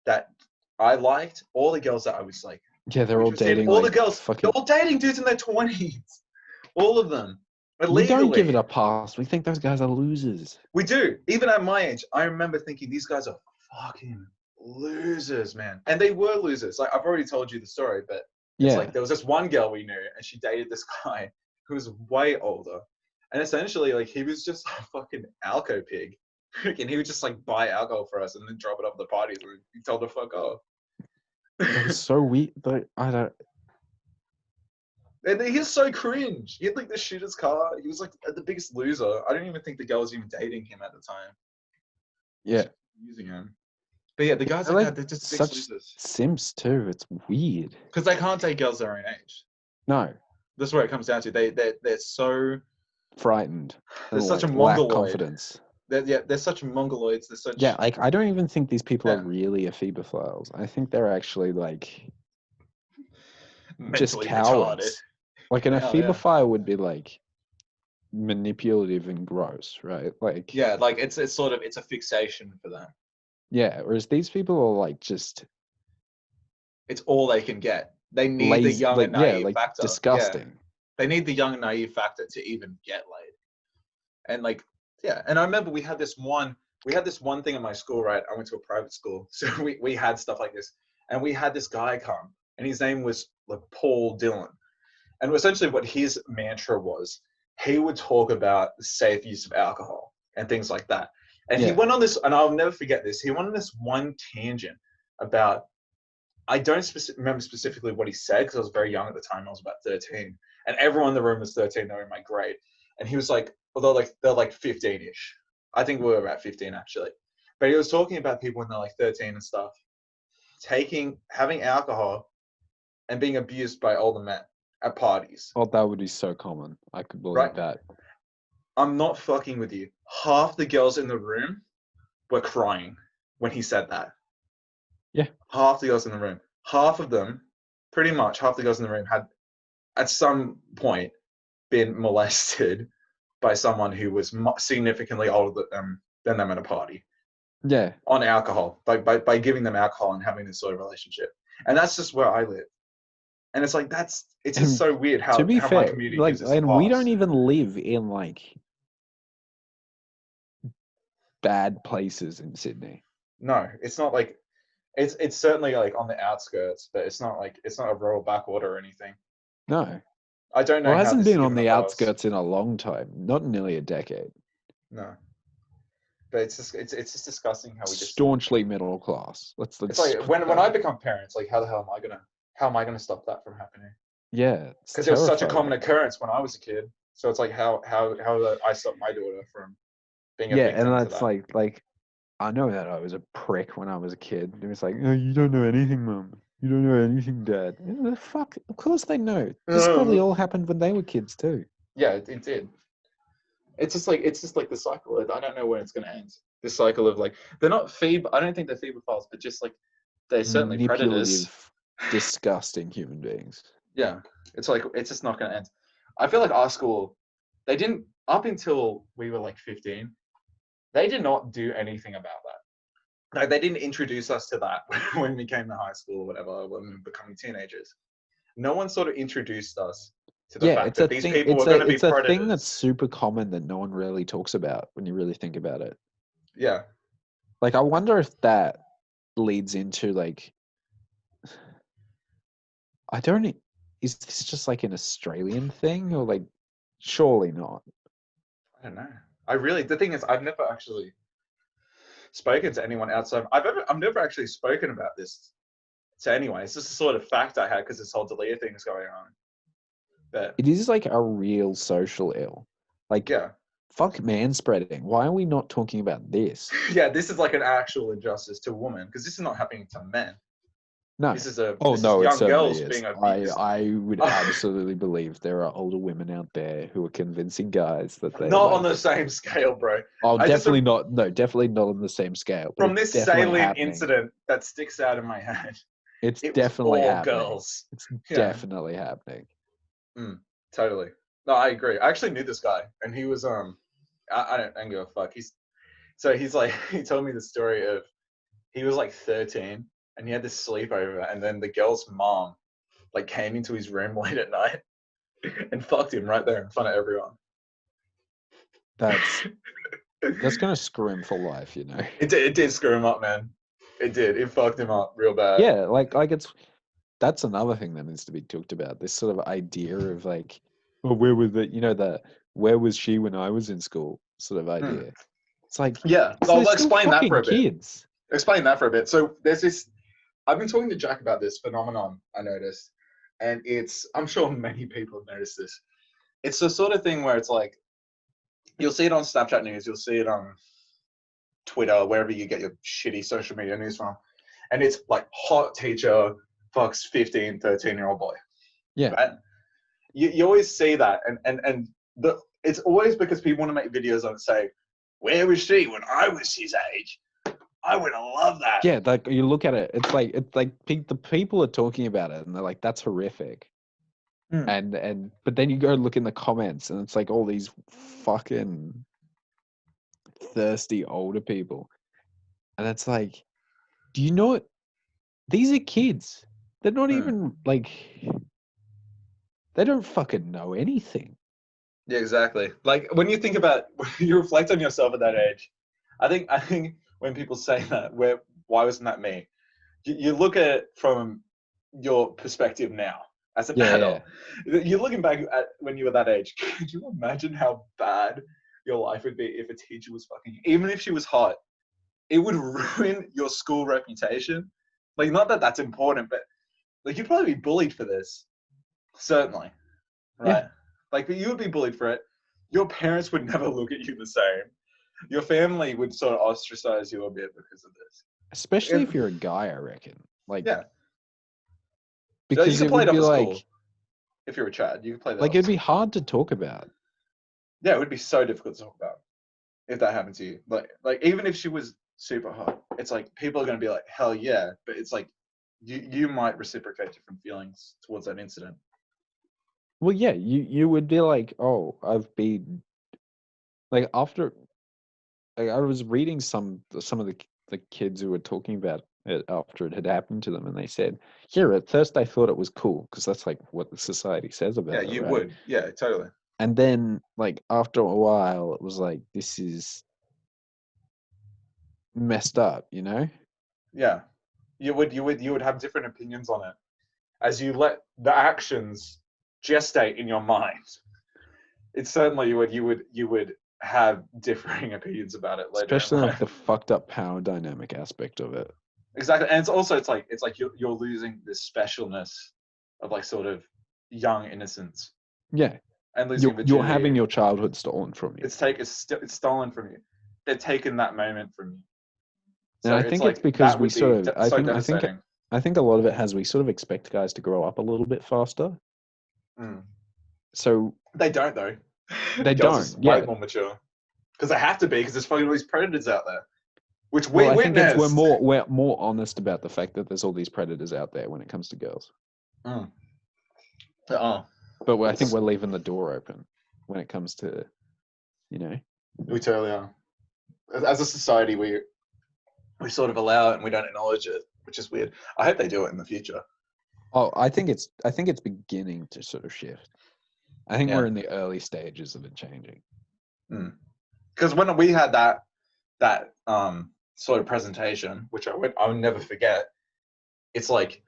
that I liked, all the girls that I was like, Yeah, they're all dating. All like, the girls, fucking... they're all dating dudes in their 20s. All of them. Illegally. We don't give it a pass. We think those guys are losers. We do. Even at my age, I remember thinking these guys are fucking losers, man. And they were losers. Like, I've already told you the story, but it's like there was this one girl we knew, and she dated this guy who was way older. And essentially, like, he was just a fucking alco pig. And he would just, like, buy alcohol for us and then drop it off at the parties and he told her to fuck off. It was so weird. But I don't... And he's so cringe. He had like the shooter's car. He was like the biggest loser. I don't even think the girl was even dating him at the time. Yeah. Using him. But yeah, the guys like that, they're just such losers. simps too. It's weird. Because they can't take girls their own age. No. That's where it comes down to. They're so frightened. They're such a lack mongoloid. confidence. They're such mongoloids. They're such like I don't even think these people are really ephebophiles. I think they're actually like just cowards. Retarded. Like an ephebophile would be like manipulative and gross, right? Like like it's sort of it's a fixation for them. Yeah, whereas these people are like just it's all they can get. They need the young and naive factor. Disgusting. Yeah. They need the young and naive factor to even get laid. And like and I remember we had this one thing in my school, right? I went to a private school. So we had stuff like this. And we had this guy come and his name was like Paul Dillon. And essentially what his mantra was, he would talk about the safe use of alcohol and things like that. And he went on this, and I'll never forget this, he went on this one tangent about, I don't remember specifically what he said because I was very young at the time. I was about 13. And everyone in the room was 13. They were in my grade. And he was like, well, they're like 15-ish. I think we were about 15 actually. But he was talking about people when they're like 13 and stuff, having alcohol and being abused by older men at parties. Oh, that would be so common. I could believe that. I'm not fucking with you. Half the girls in the room were crying when he said that. Yeah. Half the girls in the room. Pretty much half the girls in the room had, at some point, been molested by someone who was significantly older than them at a party. Yeah. On alcohol. By giving them alcohol and having this sort of relationship. And that's just where I live. And it's like it's just so weird how to be how fair, my community like, gives us and a we pass. don't even live in like bad places in Sydney. No, it's not like it's certainly like on the outskirts, but it's not a rural backwater or anything. No. I don't know. Well, it how hasn't this been is on given the a pass. outskirts in a long time, not nearly a decade. No. But it's just disgusting how we just staunchly middle class. Let's it's like when I become parents, like how the hell am I gonna stop that from happening? Yeah, because it was such a common occurrence when I was a kid. So it's like how I stopped my daughter from being a victim. And that's like I know that I was a prick when I was a kid. It was like, oh, you don't know anything, Mum. You don't know anything, Dad. The fuck? Of course they know. This probably all happened when they were kids too. Yeah, it did. It's just like the cycle. I don't know when it's going to end. This cycle of like they're not I don't think they're phebophiles, but just like they're certainly predators. Disgusting human beings. Yeah, it's like it's just not going to end. I feel like our school, they didn't up until we were like 15, they did not do anything about that. Like, they didn't introduce us to that when we came to high school or whatever, when we were becoming teenagers. No one sort of introduced us to the Yeah, fact it's a that these thing. people were going to be It's a thing that's predators. super common that no one really talks about when you really think about it. Yeah. Like, I wonder if that leads into like, I don't. Is this just like an Australian thing, or like, surely not? I don't know. The thing is, I've never actually spoken to anyone outside. I've never actually spoken about this to anyone. It's just a sort of fact I had because this whole Dalia thing is going on. But It is like a real social ill. Like, yeah, fuck manspreading. Why are we not talking about this? yeah, this is like an actual injustice to women because this is not happening to men. No. This is No, it young certainly girls is. being abused. I would absolutely believe there are older women out there who are convincing guys that they Not like. on the same scale, bro. Oh, I just definitely not. No, definitely not on the same scale. But from it's this definitely salient happening. incident that sticks out in my head. It's It was definitely all happening. girls. It's Yeah. definitely happening. Totally. No, I agree. I actually knew this guy, and he was I don't give a fuck. He's like he told me the story of he was like 13 and he had this sleepover, and then the girl's mom like came into his room late at night and fucked him right there in front of everyone. That's gonna screw him for life, you know. It did screw him up, man. It did. It fucked him up real bad. Yeah, like that's another thing that needs to be talked about. This sort of idea of like, oh, where was the where was she when I was in school sort of idea. It's like, Yeah. so I'll they're still explain that for a fucking bit. kids. Explain that for a bit. So there's this. I've been talking to Jack about this phenomenon I noticed, and I'm sure many people have noticed this. It's the sort of thing where it's like you'll see it on Snapchat news, you'll see it on Twitter, wherever you get your shitty social media news from, and it's like hot teacher fucks 15, 13-year-old boy. Yeah. Right? You always see that, and it's always because people want to make videos on it say, where was she when I was his age? I would have loved that. Yeah, like you look at it, it's like the people are talking about it, and they're like, "That's horrific." But then you go look in the comments, and it's like all these fucking thirsty older people, and it's like, do you know what? These are kids. They're not even like, they don't fucking know anything. Yeah, exactly. Like when you think about, when you reflect on yourself at that age, I think when people say that, why wasn't that me? You look at it from your perspective now as an adult. You're looking back at when you were that age. Could you imagine how bad your life would be if a teacher was fucking you? Even if she was hot, it would ruin your school reputation. Like, not that that's important, but like you'd probably be bullied for this. Certainly, right? Yeah. Like you would be bullied for it. Your parents would never look at you the same. Your family would sort of ostracize you a bit because of this. Especially if you're a guy, I reckon. Like, yeah, because you it can play would it be off at like, school. If you're a Chad, you can play that. like it'd be hard to talk about. Yeah, it would be so difficult to talk about if that happened to you. Like even if she was super hot, it's like people are going to be like, hell yeah, but it's like you might reciprocate different feelings towards that incident. Well, yeah, you would be like, oh, I've been like after. Like, I was reading some of the kids who were talking about it after it had happened to them, and they said, "Yeah, at first I thought it was cool because that's like what the society says about Yeah, it, you right?" would. Yeah, totally. And then, like after a while, it was like, "This is messed up," you know? Yeah, you would have different opinions on it as you let the actions gestate in your mind. It's certainly you would have differing opinions about it later in Especially like life. the fucked up power dynamic aspect of it. Exactly, and it's like you're losing this specialness of like sort of young innocence Yeah, and losing you're having virginity. your childhood stolen from you. It's stolen from you. They're taking that moment from you. And So I it's think it's like because that we would sort be of, I so think devastating. I think a lot of it has we sort of expect guys to grow up a little bit faster. So They don't though. they Girls don't. are way Yeah. more mature because they have to be because there's fucking all these predators out there, which we Well, I think witnessed. we're more honest about the fact that there's all these predators out there when it comes to girls. Oh, But I think we're leaving the door open when it comes to you know. We totally are. As a society, we sort of allow it and we don't acknowledge it, which is weird. I hope they do it in the future. Oh, I think it's beginning to sort of shift. I think we're in the early stages of it changing. Because when we had that sort of presentation, which I'll never forget, it's like,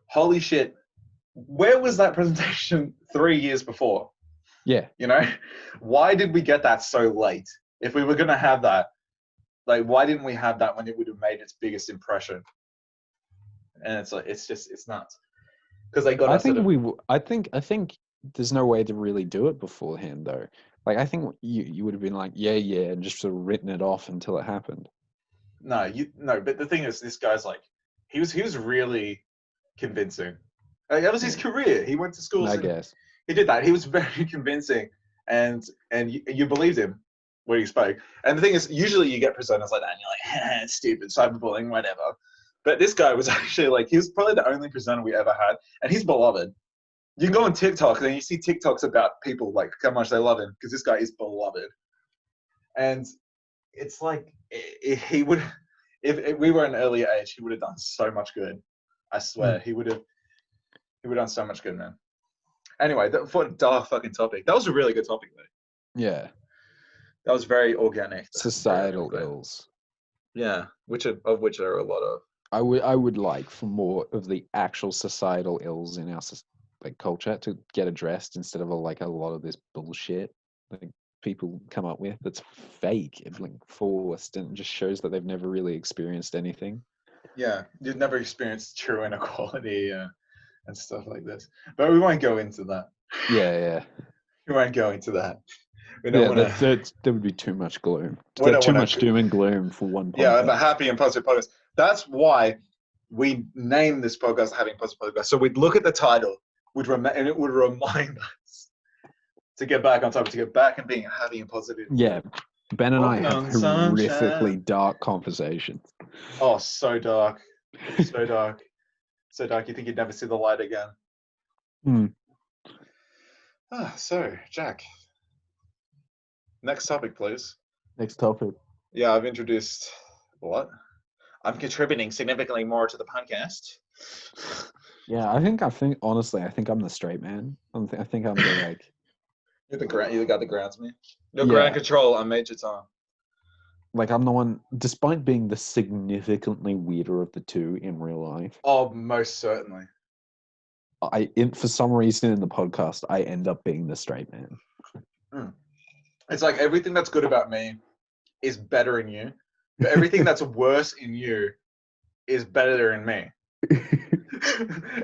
holy shit, where was that presentation 3 years before? Yeah. You know, why did we get that so late? If we were going to have that, like, why didn't we have that when it would have made its biggest impression? And it's like, it's nuts. Because they got I us. I think there's no way to really do it beforehand, though. Like, I think you would have been like, yeah, and just sort of written it off until it happened. No, but the thing is, this guy's like, he was really convincing. Like, that was his career. He went to school. I guess he did that. He was very convincing, and you believed him when he spoke. And the thing is, usually you get presenters like that, and you're like, stupid, cyberbullying, whatever. But this guy was actually like, he was probably the only presenter we ever had, and he's beloved. You can go on TikTok and you see TikToks about people like how much they love him because this guy is beloved. And it's like, he would, if we were an earlier age, he would have done so much good. I swear, he would have done so much good, man. Anyway, what a dark fucking topic. That was a really good topic, though. Yeah. That was very organic. Societal ills. Yeah, of which there are a lot of. I would like for more of the actual societal ills in our culture to get addressed instead of a lot of this bullshit like people come up with that's fake and like forced and just shows that they've never really experienced anything. Yeah, you've never experienced true inequality and stuff like this. But we won't go into that. Yeah. We won't go into that. We don't want to. There would be too much gloom. Too much doom and gloom for one podcast. Yeah, but happy and positive podcast. That's why we named this podcast Happy and Positive Podcast. So we'd look at the title, and it would remind us to get back on topic, to get back and being happy and positive. Yeah. Ben and I have horrifically dark conversations. Oh, so dark. So dark. So dark, you think you'd never see the light again. So, Jack, next topic, please. Next topic. Yeah, I've introduced what? I'm contributing significantly more to the podcast. Yeah, I think honestly, I think I'm the straight man. I think I'm the like. You got the grounds, me. No ground control on Major Tom. Like, I'm the one, despite being the significantly weirder of the two in real life. Oh, most certainly. For some reason in the podcast, I end up being the straight man. It's like everything that's good about me is better in you, but everything that's worse in you is better in me.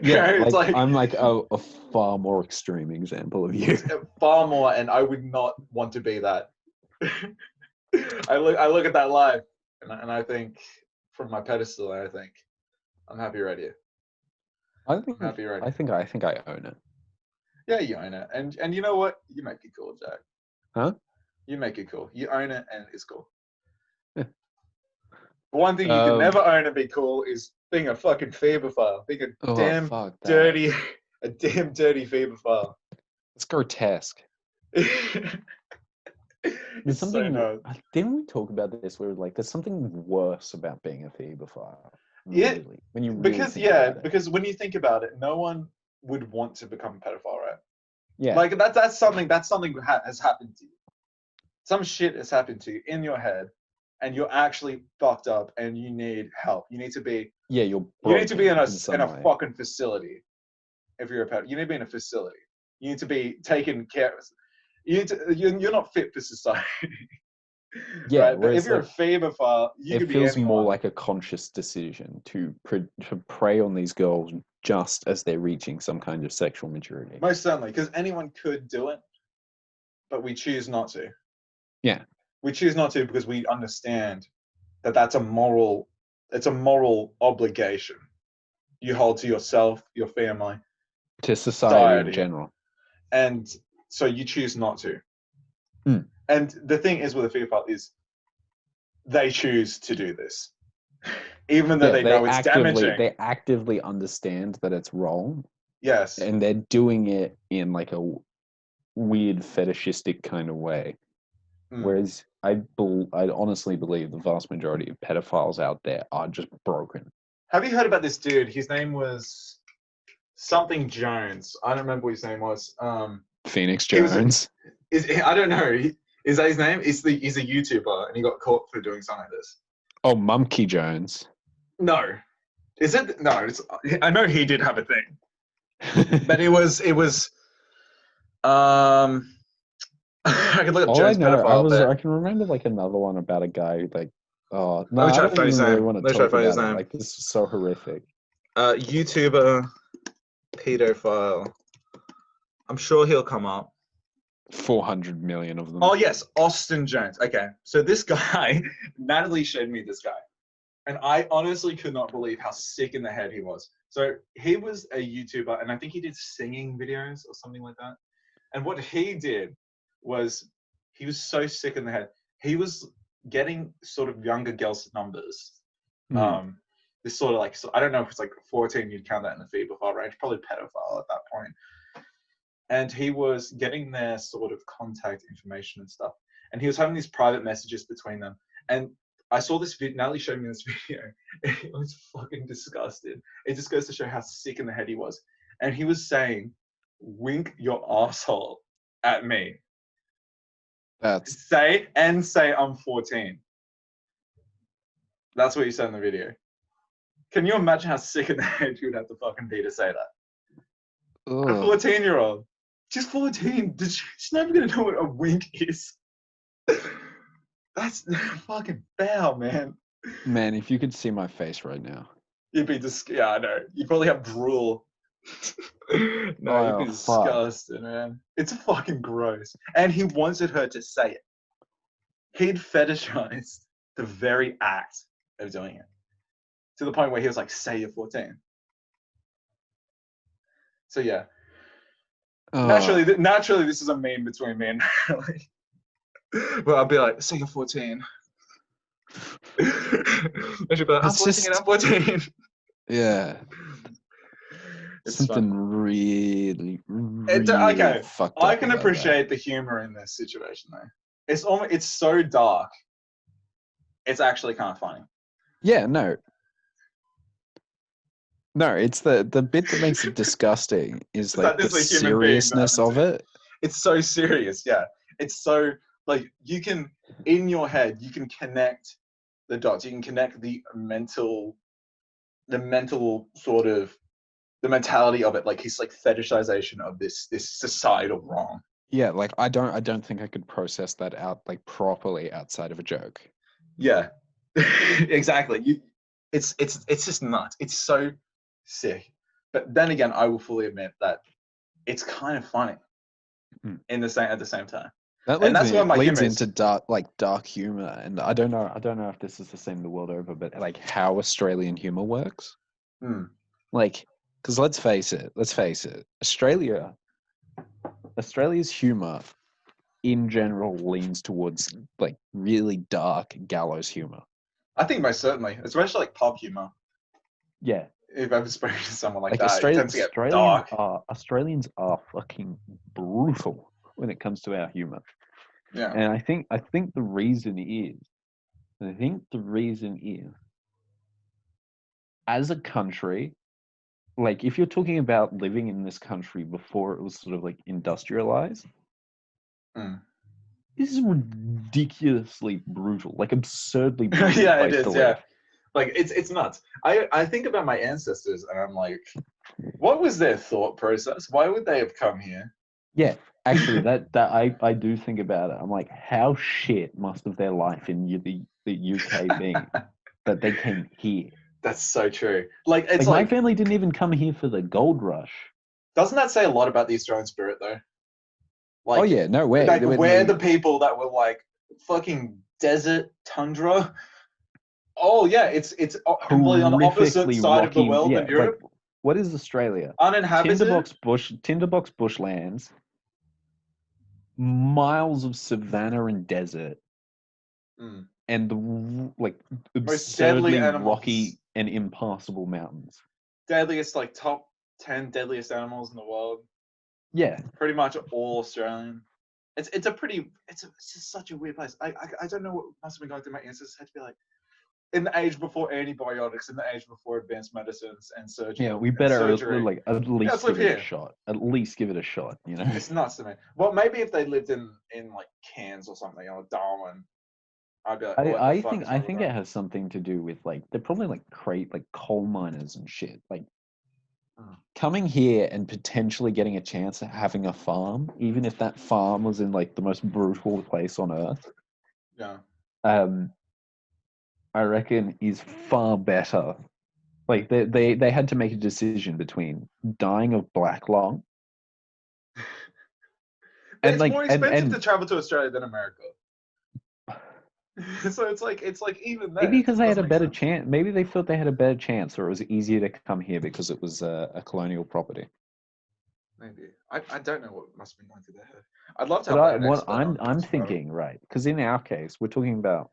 Yeah, it's like I'm like a far more extreme example of you. Far more, and I would not want to be that. I look at that live, and I think from my pedestal, I think I'm happy right here. I think I own it. Yeah, you own it, and you know what? You make it cool, Jack. Huh? You make it cool. You own it, and it's cool. Yeah. But one thing you can never own and be cool is being a fucking febophile. Being a damn dirty febophile. It's grotesque. There's something. Didn't we talk about this? Where like, there's something worse about being a febophile. Yeah. Really, when you because when you think about it, no one would want to become a pedophile, right? Yeah. Like that's something has happened to you. Some shit has happened to you in your head, and you're actually fucked up, and you need help. You need to be. Yeah, you need to be in a fucking facility. If you're a pedophile, you need to be in a facility. You need to be taken care of. You're not fit for society. Yeah, right? But if you're a favophile, it feels more like a conscious decision to prey on these girls just as they're reaching some kind of sexual maturity. Most certainly, because anyone could do it, but we choose not to. Yeah, we choose not to because we understand that it's a moral obligation you hold to yourself, your family, to society in general, and so you choose not to. And the thing is with a pedophile is they choose to do this, even though they know it's damaging. They actively understand that it's wrong. Yes, and they're doing it in like a weird fetishistic kind of way. Mm. Whereas I honestly believe the vast majority of pedophiles out there are just broken. Have you heard about this dude? His name was something Jones. I don't remember what his name was. Phoenix He was. Jones. I don't know. Is that his name? He's a YouTuber, and he got caught for doing something like this. Oh, Mumkey Jones. No, is it? No, I know he did have a thing, but it was. I could look up All I Jones know, pedophile, but I can remember like another one about a guy who, like, oh no, let me I try to don't find his even really name. want Let to me try to talk find his about it. name. Like, this is so horrific. YouTuber pedophile. I'm sure he'll come up. 400 million of them. Oh yes, Austin Jones. Okay, so this guy, Natalie showed me this guy, and I honestly could not believe how sick in the head he was. So he was a YouTuber, and I think he did singing videos or something like that. And what he did was he was so sick in the head. He was getting sort of younger girls' numbers. Mm. This sort of like, so I don't know if it's like 14, you'd count that in the pedophile range, probably pedophile at that point. And he was getting their sort of contact information and stuff. And he was having these private messages between them. And I saw this video, Natalie showed me this video. It was fucking disgusted. It just goes to show how sick in the head he was. And he was saying, wink your asshole at me. That's Say I'm 14. That's what he said in the video. Can you imagine how sick in the head you would have to fucking be to say that? A ugh. 14-year-old. She's 14. She's never gonna know what a wink is. That's fucking foul, man. Man, if you could see my face right now. You'd be yeah, I know. You probably have drool. No, you'd be Fuck. disgusted, man. It's fucking gross. And he wanted her to say it. He'd fetishized the very act of doing it. To the point where he was like, say you're 14. So yeah. Naturally, this is a meme between me and Natalie. Well, I'll be like, say you're 14. And she'll be like, I'm It's 14, just- I'm 14. Yeah. It's Something fun. really Okay, fucked I up can about appreciate the humor in this situation though. It's so dark. It's actually kind of funny. that. Yeah, no. No, it's the bit that makes it disgusting is like the This is a human being that seriousness happened of to. it. It's so serious, yeah. It's so like you can in your head you can connect the dots. You can connect the mental sort of the mentality of it. Like he's like fetishization of this societal wrong. Yeah, like I don't think I could process that out like properly outside of a joke. Yeah, exactly. It's just nuts. It's so sick. But then again, I will fully admit that it's kind of funny at the same time. That And that's where my leads humor is. into dark humor, and I don't know if this is the same the world over, but like how Australian humor works. Hmm. Like, because let's face it, Australia's humor in general leans towards like really dark gallows humor. I think most certainly, especially like pub humor. Yeah, If I've ever spoken to someone like like that, it tends to get dark. Australians are fucking brutal when it comes to our humor. Yeah. And I think the reason is, as a country, like if you're talking about living in this country before it was sort of like industrialized, this is ridiculously brutal, like absurdly brutal Yeah, it place to is. live. Yeah, like it's nuts. I think about my ancestors, and I'm like, what was their thought process? Why would they have come here? Yeah, actually, that I do think about it. I'm like, how shit must have their life in the UK been that they came here? That's so true. Like it's my like, family didn't even come here for the gold rush. doesn't that say a lot about the Australian spirit though? Like, Oh yeah, no way. like we're the people that were like fucking desert tundra. Oh yeah, it's completely on the opposite horrifically side of the rocky. world Yeah, than Europe. like what is Australia? Uninhabited. Tinderbox bushlands, miles of savannah and desert, and the like Most deadly absurdly animals. rocky and impassable mountains. Deadliest, like top 10 deadliest animals in the world. Yeah, Pretty much all Australian. it's a pretty it's just such a weird place. I don't know what must have been going through my ancestors. Had to be like in the age before antibiotics, in the age before advanced medicines and surgery. Yeah, we and better surgery. like at Yeah, least let's live give it a here. shot. At least give it a shot, you know. It's nuts to me. Well, maybe if they lived in like Cairns or something or Darwin, I'd be like, what the fuck is I wrong with think it that? has something to do with like they're probably like like coal miners and shit. Like Mm. coming here and potentially getting a chance at having a farm, even if that farm was in like the most brutal place on earth, Yeah. um, I reckon is far better. Like they had to make a decision between dying of black lung and It's like more expensive to and travel to Australia than America. So it's like even then maybe it because they had doesn't a make better sense. chance. Maybe they thought they had a better chance, or it was easier to come here because it was a colonial property. Maybe. I don't know what must have been going through their head. I'd love to But have like an what expert on I'm this about it. thinking, right? Because in our case, we're talking about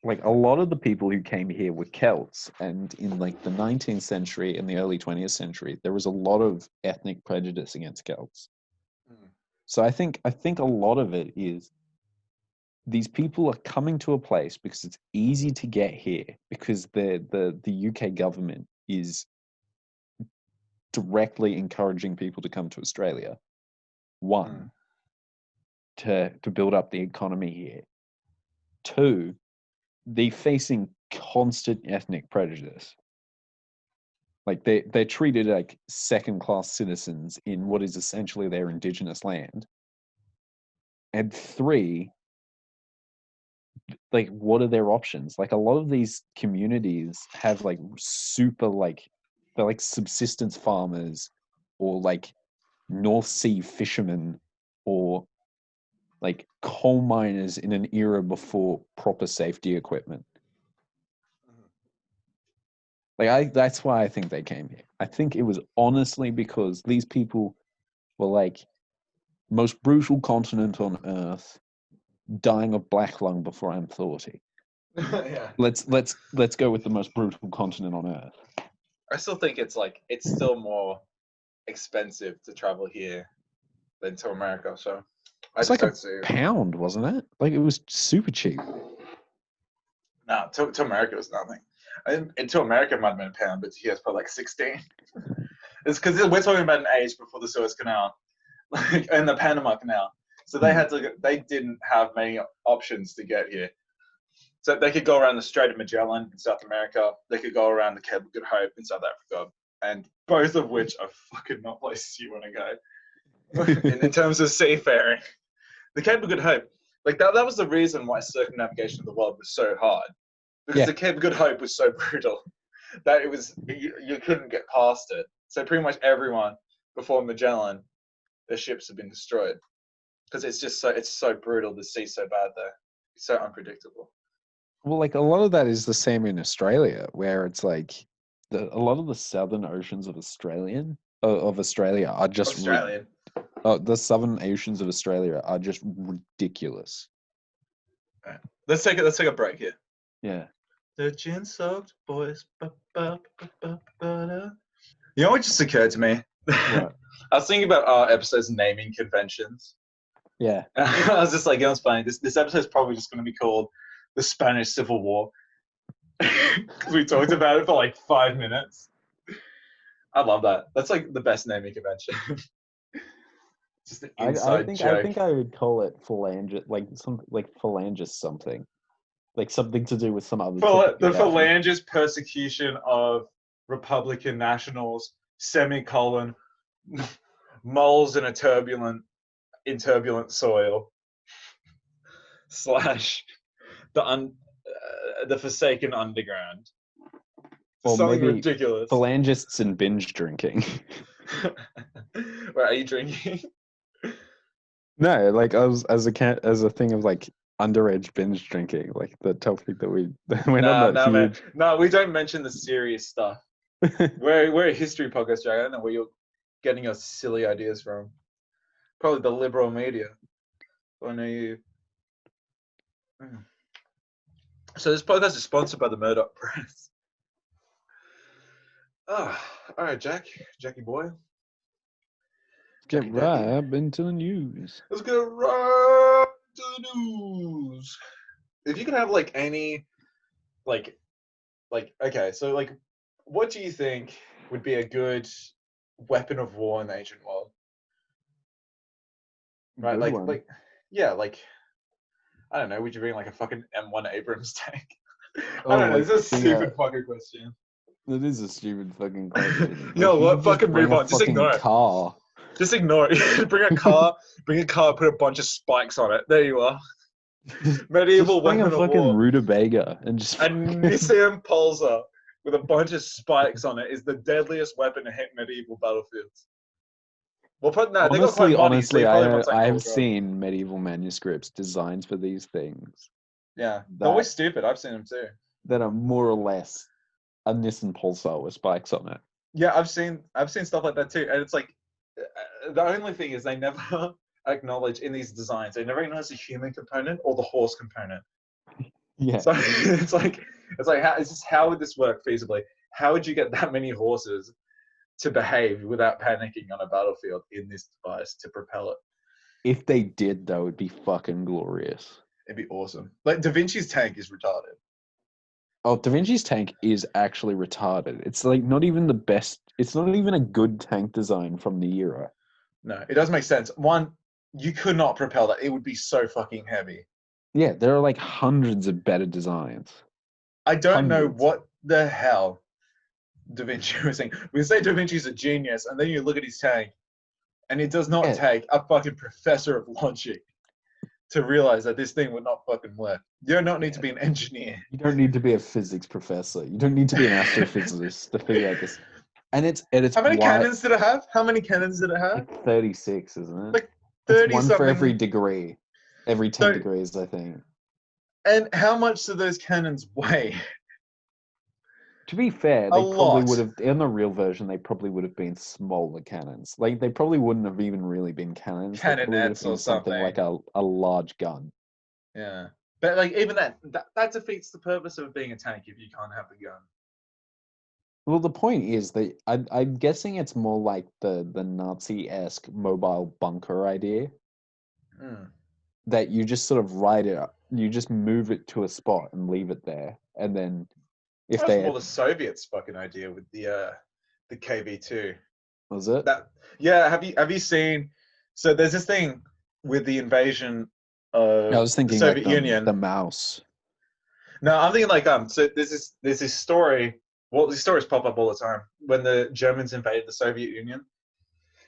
like a lot of the people who came here were Celts, and in like the 19th century and the early 20th century, there was a lot of ethnic prejudice against Celts. Mm. So I think a lot of it is these people are coming to a place because it's easy to get here because the UK government is directly encouraging people to come to Australia. Mm. One, to build up the economy here. Two, they're facing constant ethnic prejudice. Like they're treated like second class citizens in what is essentially their indigenous land. And three, like what are their options? Like a lot of these communities have like super like they're like subsistence farmers or like North Sea fishermen or like coal miners in an era before proper safety equipment. Like that's why I think they came here. I think it was honestly because these people were like most brutal continent on earth, dying of black lung before I'm 40. Yeah. Let's go with the most brutal continent on earth. I still think it's still more expensive to travel here than to America. So I It's just like a don't see it. pound, wasn't it? Like it was super cheap. No, to America it was nothing. And to America it might have been a pound, but here it's probably like 16. It's because we're talking about an age before the Suez Canal, like and the Panama Canal. So they didn't have many options to get here. So they could go around the Strait of Magellan in South America. They could go around the Cape of Good Hope in South Africa, and both of which are fucking not places you want to go. in terms of seafaring, the Cape of Good Hope, like that was the reason why circumnavigation of the world was so hard, because Yeah. the Cape of Good Hope was so brutal that it was you couldn't get past it. So pretty much everyone before Magellan, their ships have been destroyed because it's so brutal. The sea's so bad there, it's so unpredictable. Well, like a lot of that is the same in Australia, where it's like a lot of the southern oceans of Australia are just Australian. the southern oceans of Australia are just ridiculous. Right. Let's take a break here. Yeah. The gin soaked boys. You know what just occurred to me? What? I was thinking about our episode's naming conventions. Yeah. I was just like, you know, it's funny. This episode's probably just going to be called the Spanish Civil War because we talked about it for like 5 minutes. I love that. That's like the best naming convention. Just an inside I joke. think I would call it phalange like something like phalangist something. Like something to do with some other topic The about me. phalanges persecution of Republican nationals, semicolon, moles in turbulent soil, slash the forsaken underground. Or Something maybe ridiculous. phalangists and binge drinking. Wait, are you drinking? No, like as a thing of like underage binge drinking, like the topic that we're not Nah, that nah, man. huge. No, we don't mention the serious stuff. We're a history podcast, Jack. I don't know where you're getting your silly ideas from. Probably the liberal media. I know you. So this podcast is sponsored by the Murdoch Press. Oh, all right, Jackie boy. Get Okie dokie. right into the news. Let's get right to the news. If you could have like any, like, okay, so like, what do you think would be a good weapon of war in the ancient world? Right, Good one. yeah, like, I don't know. Would you bring like a fucking M1 Abrams tank? I Oh, don't know. like This is a bring a. stupid fucking question. That is a stupid fucking question. You Like know you what? could just Fucking bring move a on. Just fucking ignore it. car. Just ignore it. Bring a car, put a bunch of spikes on it. There you are. Medieval Just bring a weapon of fucking war. rutabaga and just. A Nissan Pulsar with a bunch of spikes on it is the deadliest weapon to hit medieval battlefields. Well, put no, they got quite moddy, so Honestly, you probably want something I cool. have seen medieval manuscripts designs for these things Yeah, they're always that stupid. I've seen them too. that are more or less a Nissan Pulsar with spikes on it. Yeah, I've seen stuff like that too, and it's like the only thing is they never acknowledge in these designs. They never acknowledge the human component or the horse component. Yeah. So how would this work feasibly? How would you get that many horses to behave without panicking on a battlefield in this device to propel it? If they did, though, it'd be fucking glorious. It'd be awesome. Like Da Vinci's tank is retarded. Oh, Da Vinci's tank is actually retarded. It's like not even the best. It's not even a good tank design from the era. No, it does make sense. One, you could not propel that. It would be so fucking heavy. Yeah, there are like hundreds of better designs. I don't know Hundreds. what the hell Da Vinci was saying. We say Da Vinci's a genius, and then you look at his tank, and it does not Yeah. take a fucking professor of logic to realize that this thing would not fucking work. You do not need to be an engineer. You don't need to be a physics professor. You don't need to be an astrophysicist to figure out this. And it's How many cannons did it have? How many cannons did it have? Like 36, isn't it? Like It's 30 one something. for every degree. Every 10 So- degrees, I think. And how much do those cannons weigh? To be fair, A they probably lot. would have, in the real version, they probably would have been smaller cannons. Like, they probably wouldn't have even really been cannons. They probably would have Cannonettes or been something something. like a large gun. Yeah. But like even that defeats the purpose of being a tank if you can't have the gun. Well, the point is that I'm guessing it's more like the Nazi-esque mobile bunker idea Mm. that you just sort of ride it up, you just move it to a spot and leave it there, and then if That was they more the Soviets' fucking idea with the KV-2. was it? That yeah, have you seen? So there's this thing with the invasion of I was the thinking Soviet like Union. the mouse. No, I'm thinking like so there's this story. Well, these stories pop up all the time. When the Germans invaded the Soviet Union,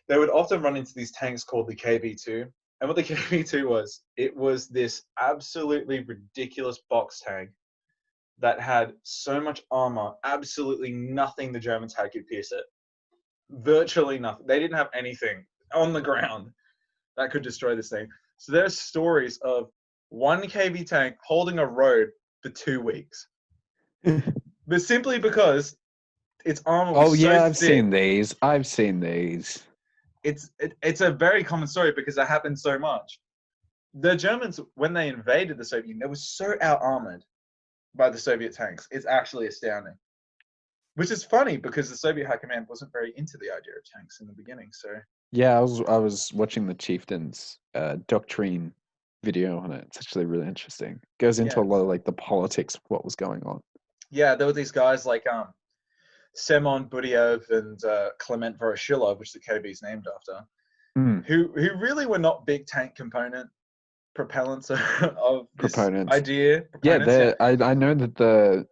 they would often run into these tanks called the KV-2. And what the KV-2 was, it was this absolutely ridiculous box tank that had so much armor, absolutely nothing the Germans had could pierce it. Virtually nothing. They didn't have anything on the ground that could destroy this thing. So there's stories of one KV tank holding a road for 2 weeks. But simply because its armor was Oh yeah, so I've thick. seen these. I've seen these. It's a very common story because it happened so much. The Germans, when they invaded the Soviet Union, they were so out-armored by the Soviet tanks. It's actually astounding. Which is funny because the Soviet High Command wasn't very into the idea of tanks in the beginning. So Yeah, I was watching the Chieftains doctrine video on it. It's actually really interesting. Goes into Yeah. a lot of like the politics of what was going on. yeah, there were these guys like Semyon Budayev and Clement Voroshilov, which the KGB is named after, Mm. who really were not big tank component propellants of this Proponents. idea. Yeah, I know that the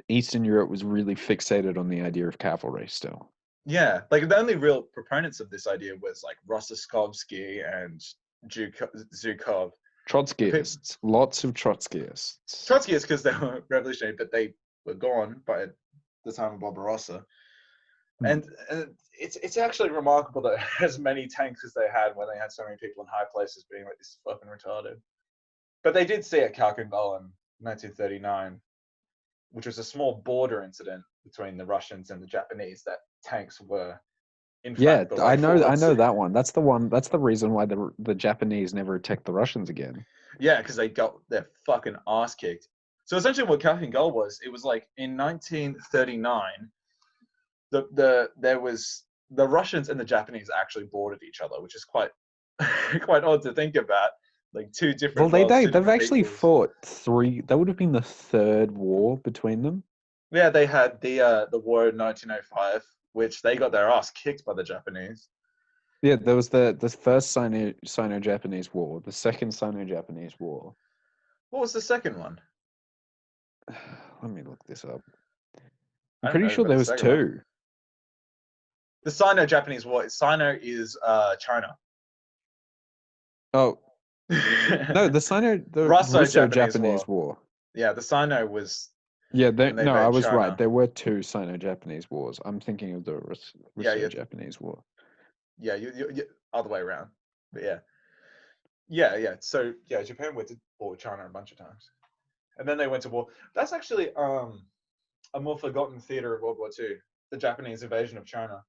Eastern Europe was really fixated on the idea of cavalry still. Yeah, like the only real proponents of this idea was like Rostaskovsky and Zhukov. Trotskyists. Lots of Trotskyists. Trotskyists because they were revolutionary, but they were gone by the time of Barbarossa. And it's actually remarkable that as many tanks as they had when they had so many people in high places being like, this is fucking retarded. But they did see at Khalkhin-Gol in 1939, which was a small border incident between the Russians and the Japanese, that tanks were in fact the way I know forwards. that one. That's the reason why the Japanese never attacked the Russians again. Yeah, because they got their fucking ass kicked. So essentially what Khalkhin-Gol was, it was like in 1939, there was the Russians and the Japanese actually bordered each other, which is quite quite odd to think about. Like two different Well, worlds, two they've different actually peoples. fought three. That would have been the third war between them. Yeah, they had the war in 1905, which they got their ass kicked by the Japanese. Yeah, there was the first Sino-Japanese War, the second Sino-Japanese War. What was the second one? Let me look this up. I I'm don't pretty know sure about there the was second one. two. The Sino-Japanese War. Sino is China. Oh no, the Russo-Japanese Russo-Japanese War. War. Yeah, the Sino was Yeah, when they no, I invaded was right. China. There were two Sino-Japanese wars. I'm thinking of the Yeah, Russo-Japanese War. yeah, you other way around. But yeah. So yeah, Japan went to war with China a bunch of times, and then they went to war. That's actually a more forgotten theater of World War II, the Japanese invasion of China.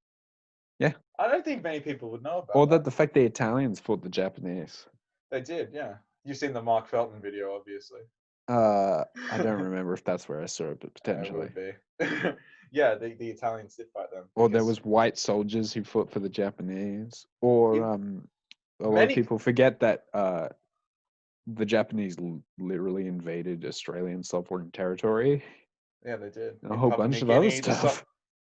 Yeah. I don't think many people would know about Or that. the fact the Italians fought the Japanese. They did, yeah. You've seen the Mark Felton video, obviously. I don't remember if that's where I saw it, but It potentially. would be. Yeah, the Italians did fight them. Or there because was white soldiers who fought for the Japanese. Or it- a lot of many, people forget that the Japanese literally invaded Australian sovereign territory yeah, they did. and a In whole Papua bunch New of other Guinea, stuff.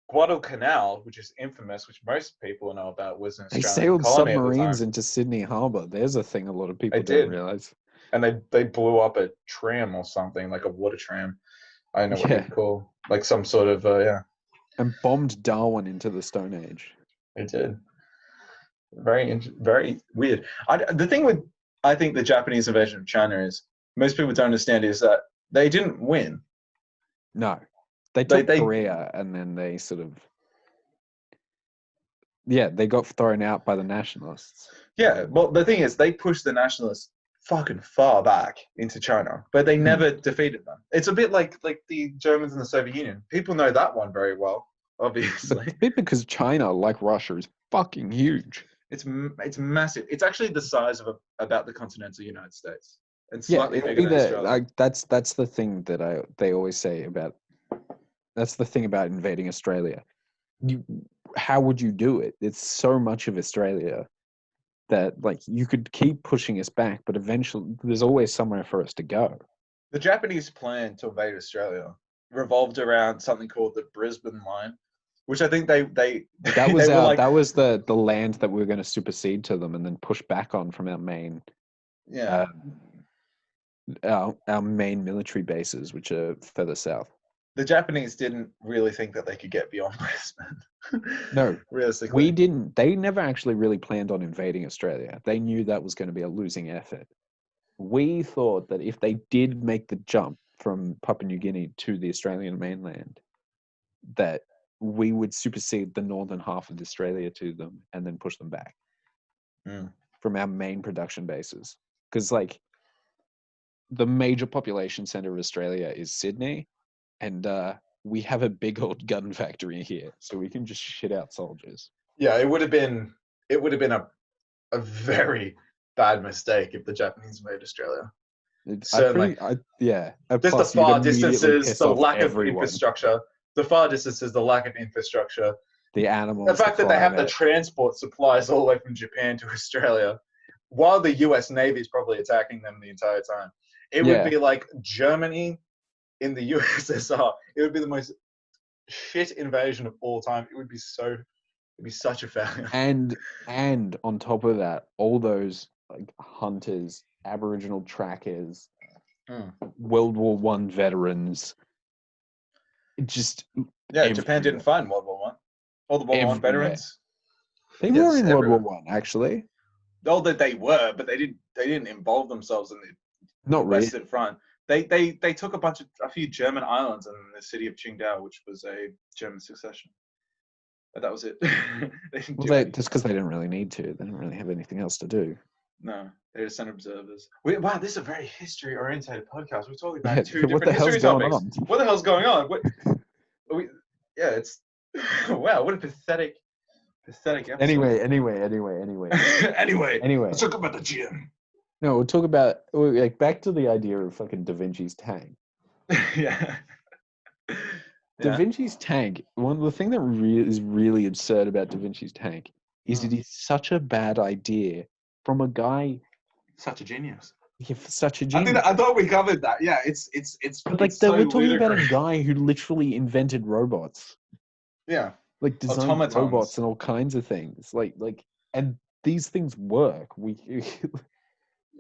Guadalcanal, which is infamous, which most people know about, was an They Australian sailed colony at the submarines time. into Sydney Harbour. There's a thing a lot of They people don't did. realize. And they blew up a tram or something, like a water tram. I don't know what Yeah. you'd call, like some sort of, yeah, And bombed Darwin into the Stone Age. they did. Very weird. The thing with, I think, the Japanese invasion of China is, most people don't understand is that they didn't win. No. They They- took Korea and then they sort of they got thrown out by the nationalists. Yeah, well, the thing is, they pushed the nationalists fucking far back into China, but they never defeated them. It's a bit like the Germans in the Soviet Union. People know that one very well, obviously. But because China, like Russia, is fucking huge. It's massive. It's actually the size of about the continental United States, and Yeah, slightly bigger than Australia. like that's the thing that they always say about. That's the thing about invading Australia. How would you do it? It's so much of Australia that like you could keep pushing us back, but eventually there's always somewhere for us to go. The Japanese plan to invade Australia revolved around something called the Brisbane Line, which I think they That was they were like, that was the land that we were going to supersede to them and then push back on from our main yeah. our main military bases, which are further south. The Japanese didn't really think that they could get beyond Brisbane. No, realistically, we didn't. They never actually really planned on invading Australia. They knew that was going to be a losing effort. We thought that if they did make the jump from Papua New Guinea to the Australian mainland, that we would supersede the northern half of Australia to them and then push them back from our main production bases. Because like the major population center of Australia is Sydney, and we have a big old gun factory here, so we can just shit out soldiers. Yeah, it would have been a very bad mistake if the Japanese invaded Australia. Certainly. Just the far distances, the lack of infrastructure. The far distances, the lack of infrastructure. The animals. The fact that they have to transport supplies all the way from Japan to Australia, while the US Navy is probably attacking them the entire time. It would be like Germany in the USSR. It would be the most shit invasion of all time. It'd be such a failure. And on top of that, all those like hunters, Aboriginal trackers, World War One veterans. Just Japan didn't fight in World War One. All the World War One veterans. They were in World War One, actually. Oh, that they were, but they didn't involve themselves in the Western Front. They took a few German islands and the city of Qingdao, which was a German succession. But that was it. Just because they didn't really need to. They didn't really have anything else to do. No, they just sent observers. Wow, this is a very history-oriented podcast. We're talking about two what different the hell's history going topics. on? What the hell's going on? It's wow. What a pathetic episode. Anyway. Let's talk about the gym. No, we'll talk about like back to the idea of fucking Da Vinci's tank. Yeah. Da Yeah. Vinci's tank. The thing that is really absurd about Da Vinci's tank is it is such a bad idea from a guy. Such a genius. Such a I genius. thought we covered that. Yeah, it's But like, it's so we're talking about a ludicrous. guy who literally invented robots, Yeah, like designed robots automatons. and all kinds of things. And these things work. But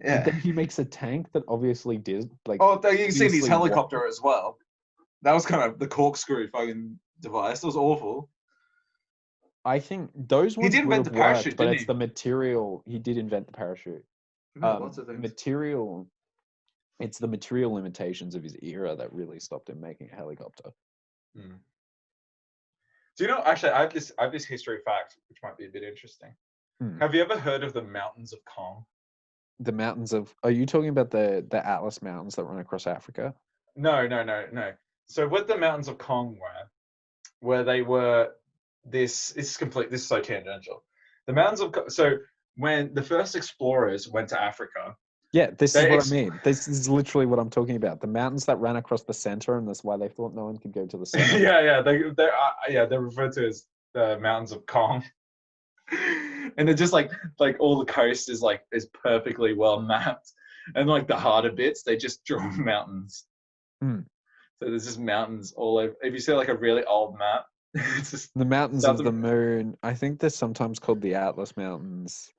Yeah. then he makes a tank that obviously did like. Oh, you can see his obviously helicopter as well. That was kind of the corkscrew fucking device. It was awful. I think those He ones did would invent have the parachute, worked, but didn't it's he? the material. He did invent the parachute. Lots of things. Material. It's the material limitations of his era that really stopped him making a helicopter. Hmm. Do you know? Actually, I have this history fact which might be a bit interesting. Have you ever heard of the mountains of Kong? The mountains of. Are you talking about the Atlas Mountains that run across Africa? No, no, no, no. So what the mountains of Kong were, where they were this is complete. This is so tangential. The mountains of so when the first explorers went to Africa, Yeah, this is they what I mean. This is literally what I'm talking about. The mountains that ran across the center, and that's why they thought no one could go to the center. yeah, they're referred to as the mountains of Kong, and they're just like all the coast is perfectly well mapped, and like the harder bits they just draw mountains. Hmm. So there's just mountains all over. If you see like a really old map, it's just The mountains South of the moon. I think they're sometimes called the Atlas Mountains.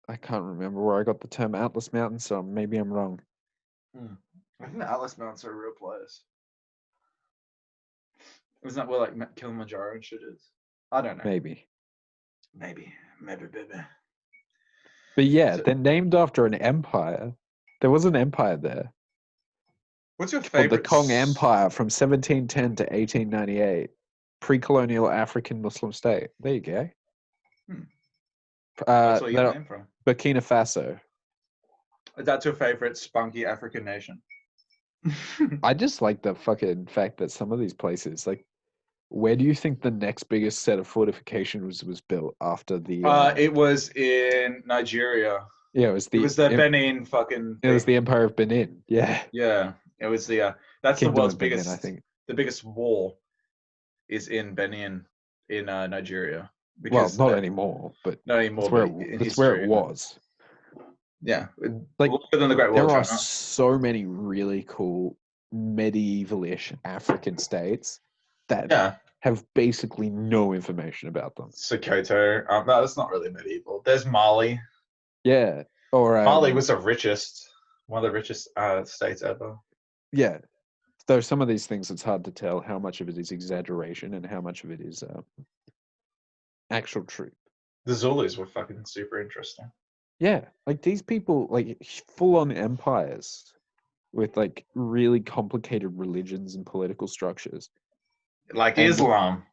I can't remember where I got the term Atlas Mountains, so maybe I'm wrong. I think the Atlas Mountains are a real place. Isn't that where like Kilimanjaro and shit is? I don't know. Maybe. Maybe. But yeah, So, they're named after an empire. There was an empire there what's your called the favorite? Kong Empire from 1710 to 1898. Pre-colonial African Muslim state. There you go. That's where you get the name from. Burkina Faso. That's your favorite spunky African nation. I just like the fucking fact that some of these places, like, where do you think the next biggest set of fortifications was built after the? It was in Nigeria. Yeah, it was the Benin fucking. It was the Empire of Benin. Yeah. Yeah, it was the. That's Kingdom the world's of Benin, biggest. I think. The biggest wall is in Benin, in Nigeria. Well, not anymore, but not anymore. that's where it was. Yeah, like longer than the Great Wall there of are China. so many really cool medieval-ish African states that have basically no information about them. Sokoto, no, that's not really medieval. There's Mali. Yeah, or Mali was one of the richest states ever. Yeah, though some of these things, it's hard to tell how much of it is exaggeration and how much of it is actual truth. The Zulus were fucking super interesting. Yeah, like these people, like full-on empires with like really complicated religions and political structures. Like Islam.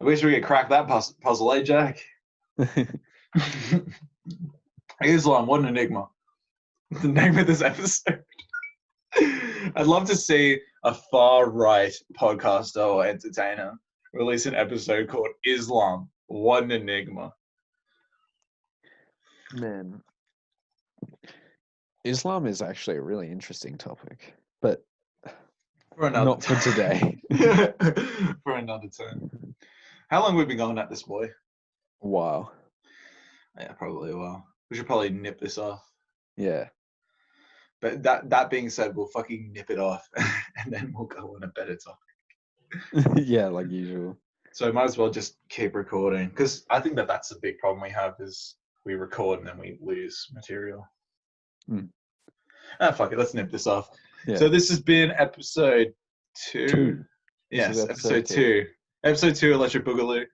I wish we could crack that puzzle, eh, Jack? Islam, what an enigma. The name of this episode. I'd love to see a far-right podcaster or entertainer release an episode called Islam, what an enigma. Man, Islam is actually a really interesting topic, but not for today. For another time. How long have we been going at this, boy? Wow. Yeah, probably a while. We should probably nip this off. Yeah. But that being said, we'll fucking nip it off and then we'll go on a better topic. Yeah, like usual. So might as well just keep recording, because I think that's the big problem we have is we record and then we lose material. Fuck it, let's nip this off. Yeah. So this has been episode 2. Yes, episode 2. Episode 2, Electric Boogaloo.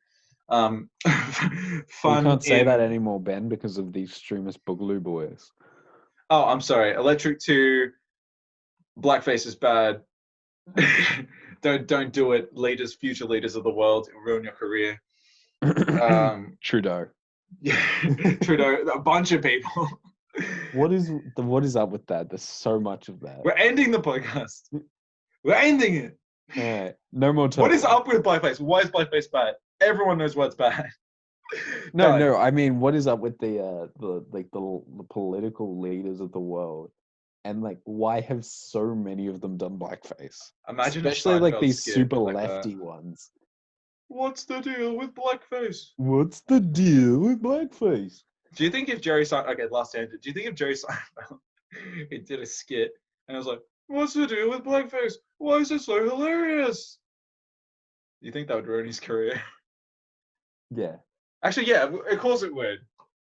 Fun. You can't say that anymore, Ben, because of the extremist Boogaloo boys. Oh, I'm sorry. Electric 2, blackface is bad. Don't do it. Leaders, future leaders of the world, it'll ruin your career. Trudeau. Yeah, Trudeau. A bunch of people. What is up with that? There's so much of that. We're ending the podcast. We're ending it. All right. No more talk. What is up with blackface? Why is blackface bad? Everyone knows what's bad. No. I mean, what is up with the political leaders of the world And like, why have so many of them done blackface? Imagine a Especially like Seinfeld these skit super like that. lefty ones. What's the deal with blackface? What's the deal with blackface? Do you think if Jerry Seinfeld, okay, last tangent, do you think if Jerry Seinfeld he did a skit and I was like, what's the deal with blackface? Why is it so hilarious? Do you think that would ruin his career? Yeah. Actually, yeah, of course it would.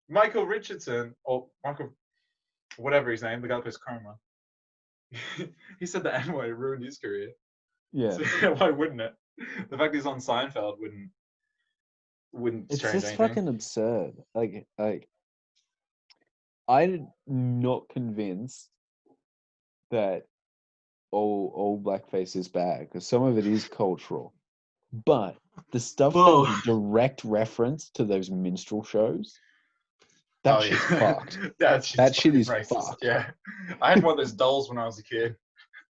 Michael Richardson, or Michael, whatever his name, the guy who plays Chroma, he said the N-word ruined his career. Yeah. So why wouldn't it? The fact he's on Seinfeld wouldn't It's change just anything. fucking absurd. I'm not convinced that all blackface is bad, because some of it is cultural. But the stuff Whoa. that's direct reference to those minstrel shows, that shit's fucked. That shit is racist. fucked. Yeah, I had one of those dolls when I was a kid.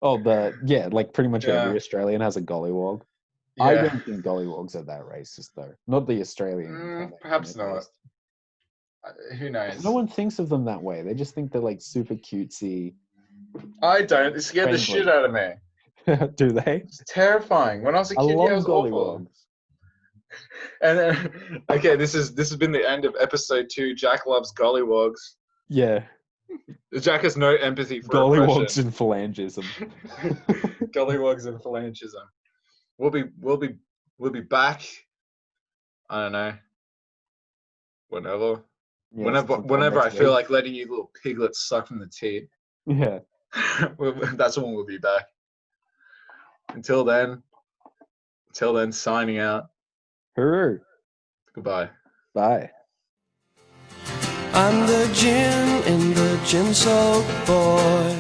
Oh, like pretty much every Yeah. Australian has a gollywog. Yeah. I don't think gollywogs are that racist, though. Not the Australian. kind of, Perhaps at not. least. Who knows? No one thinks of them that way. They just think they're like super cutesy. I don't. It scared the Friendly. shit out of me. Do they? It's terrifying. When I was a I kid, love yeah, it was awful. gollywogs. And then, okay, this has been the end of episode 2. Jack loves gollywogs. Yeah. Jack has no empathy for Gollywogs oppression. and phalangism. Gollywogs and phalangism. We'll be back. I don't know. Whenever. Yeah, Whenever I feel like letting you little piglets suck from the teat. Yeah. That's when we'll be back. Until then, signing out. Hooroo. Goodbye. Bye. I'm the gin in the gin soaked boy.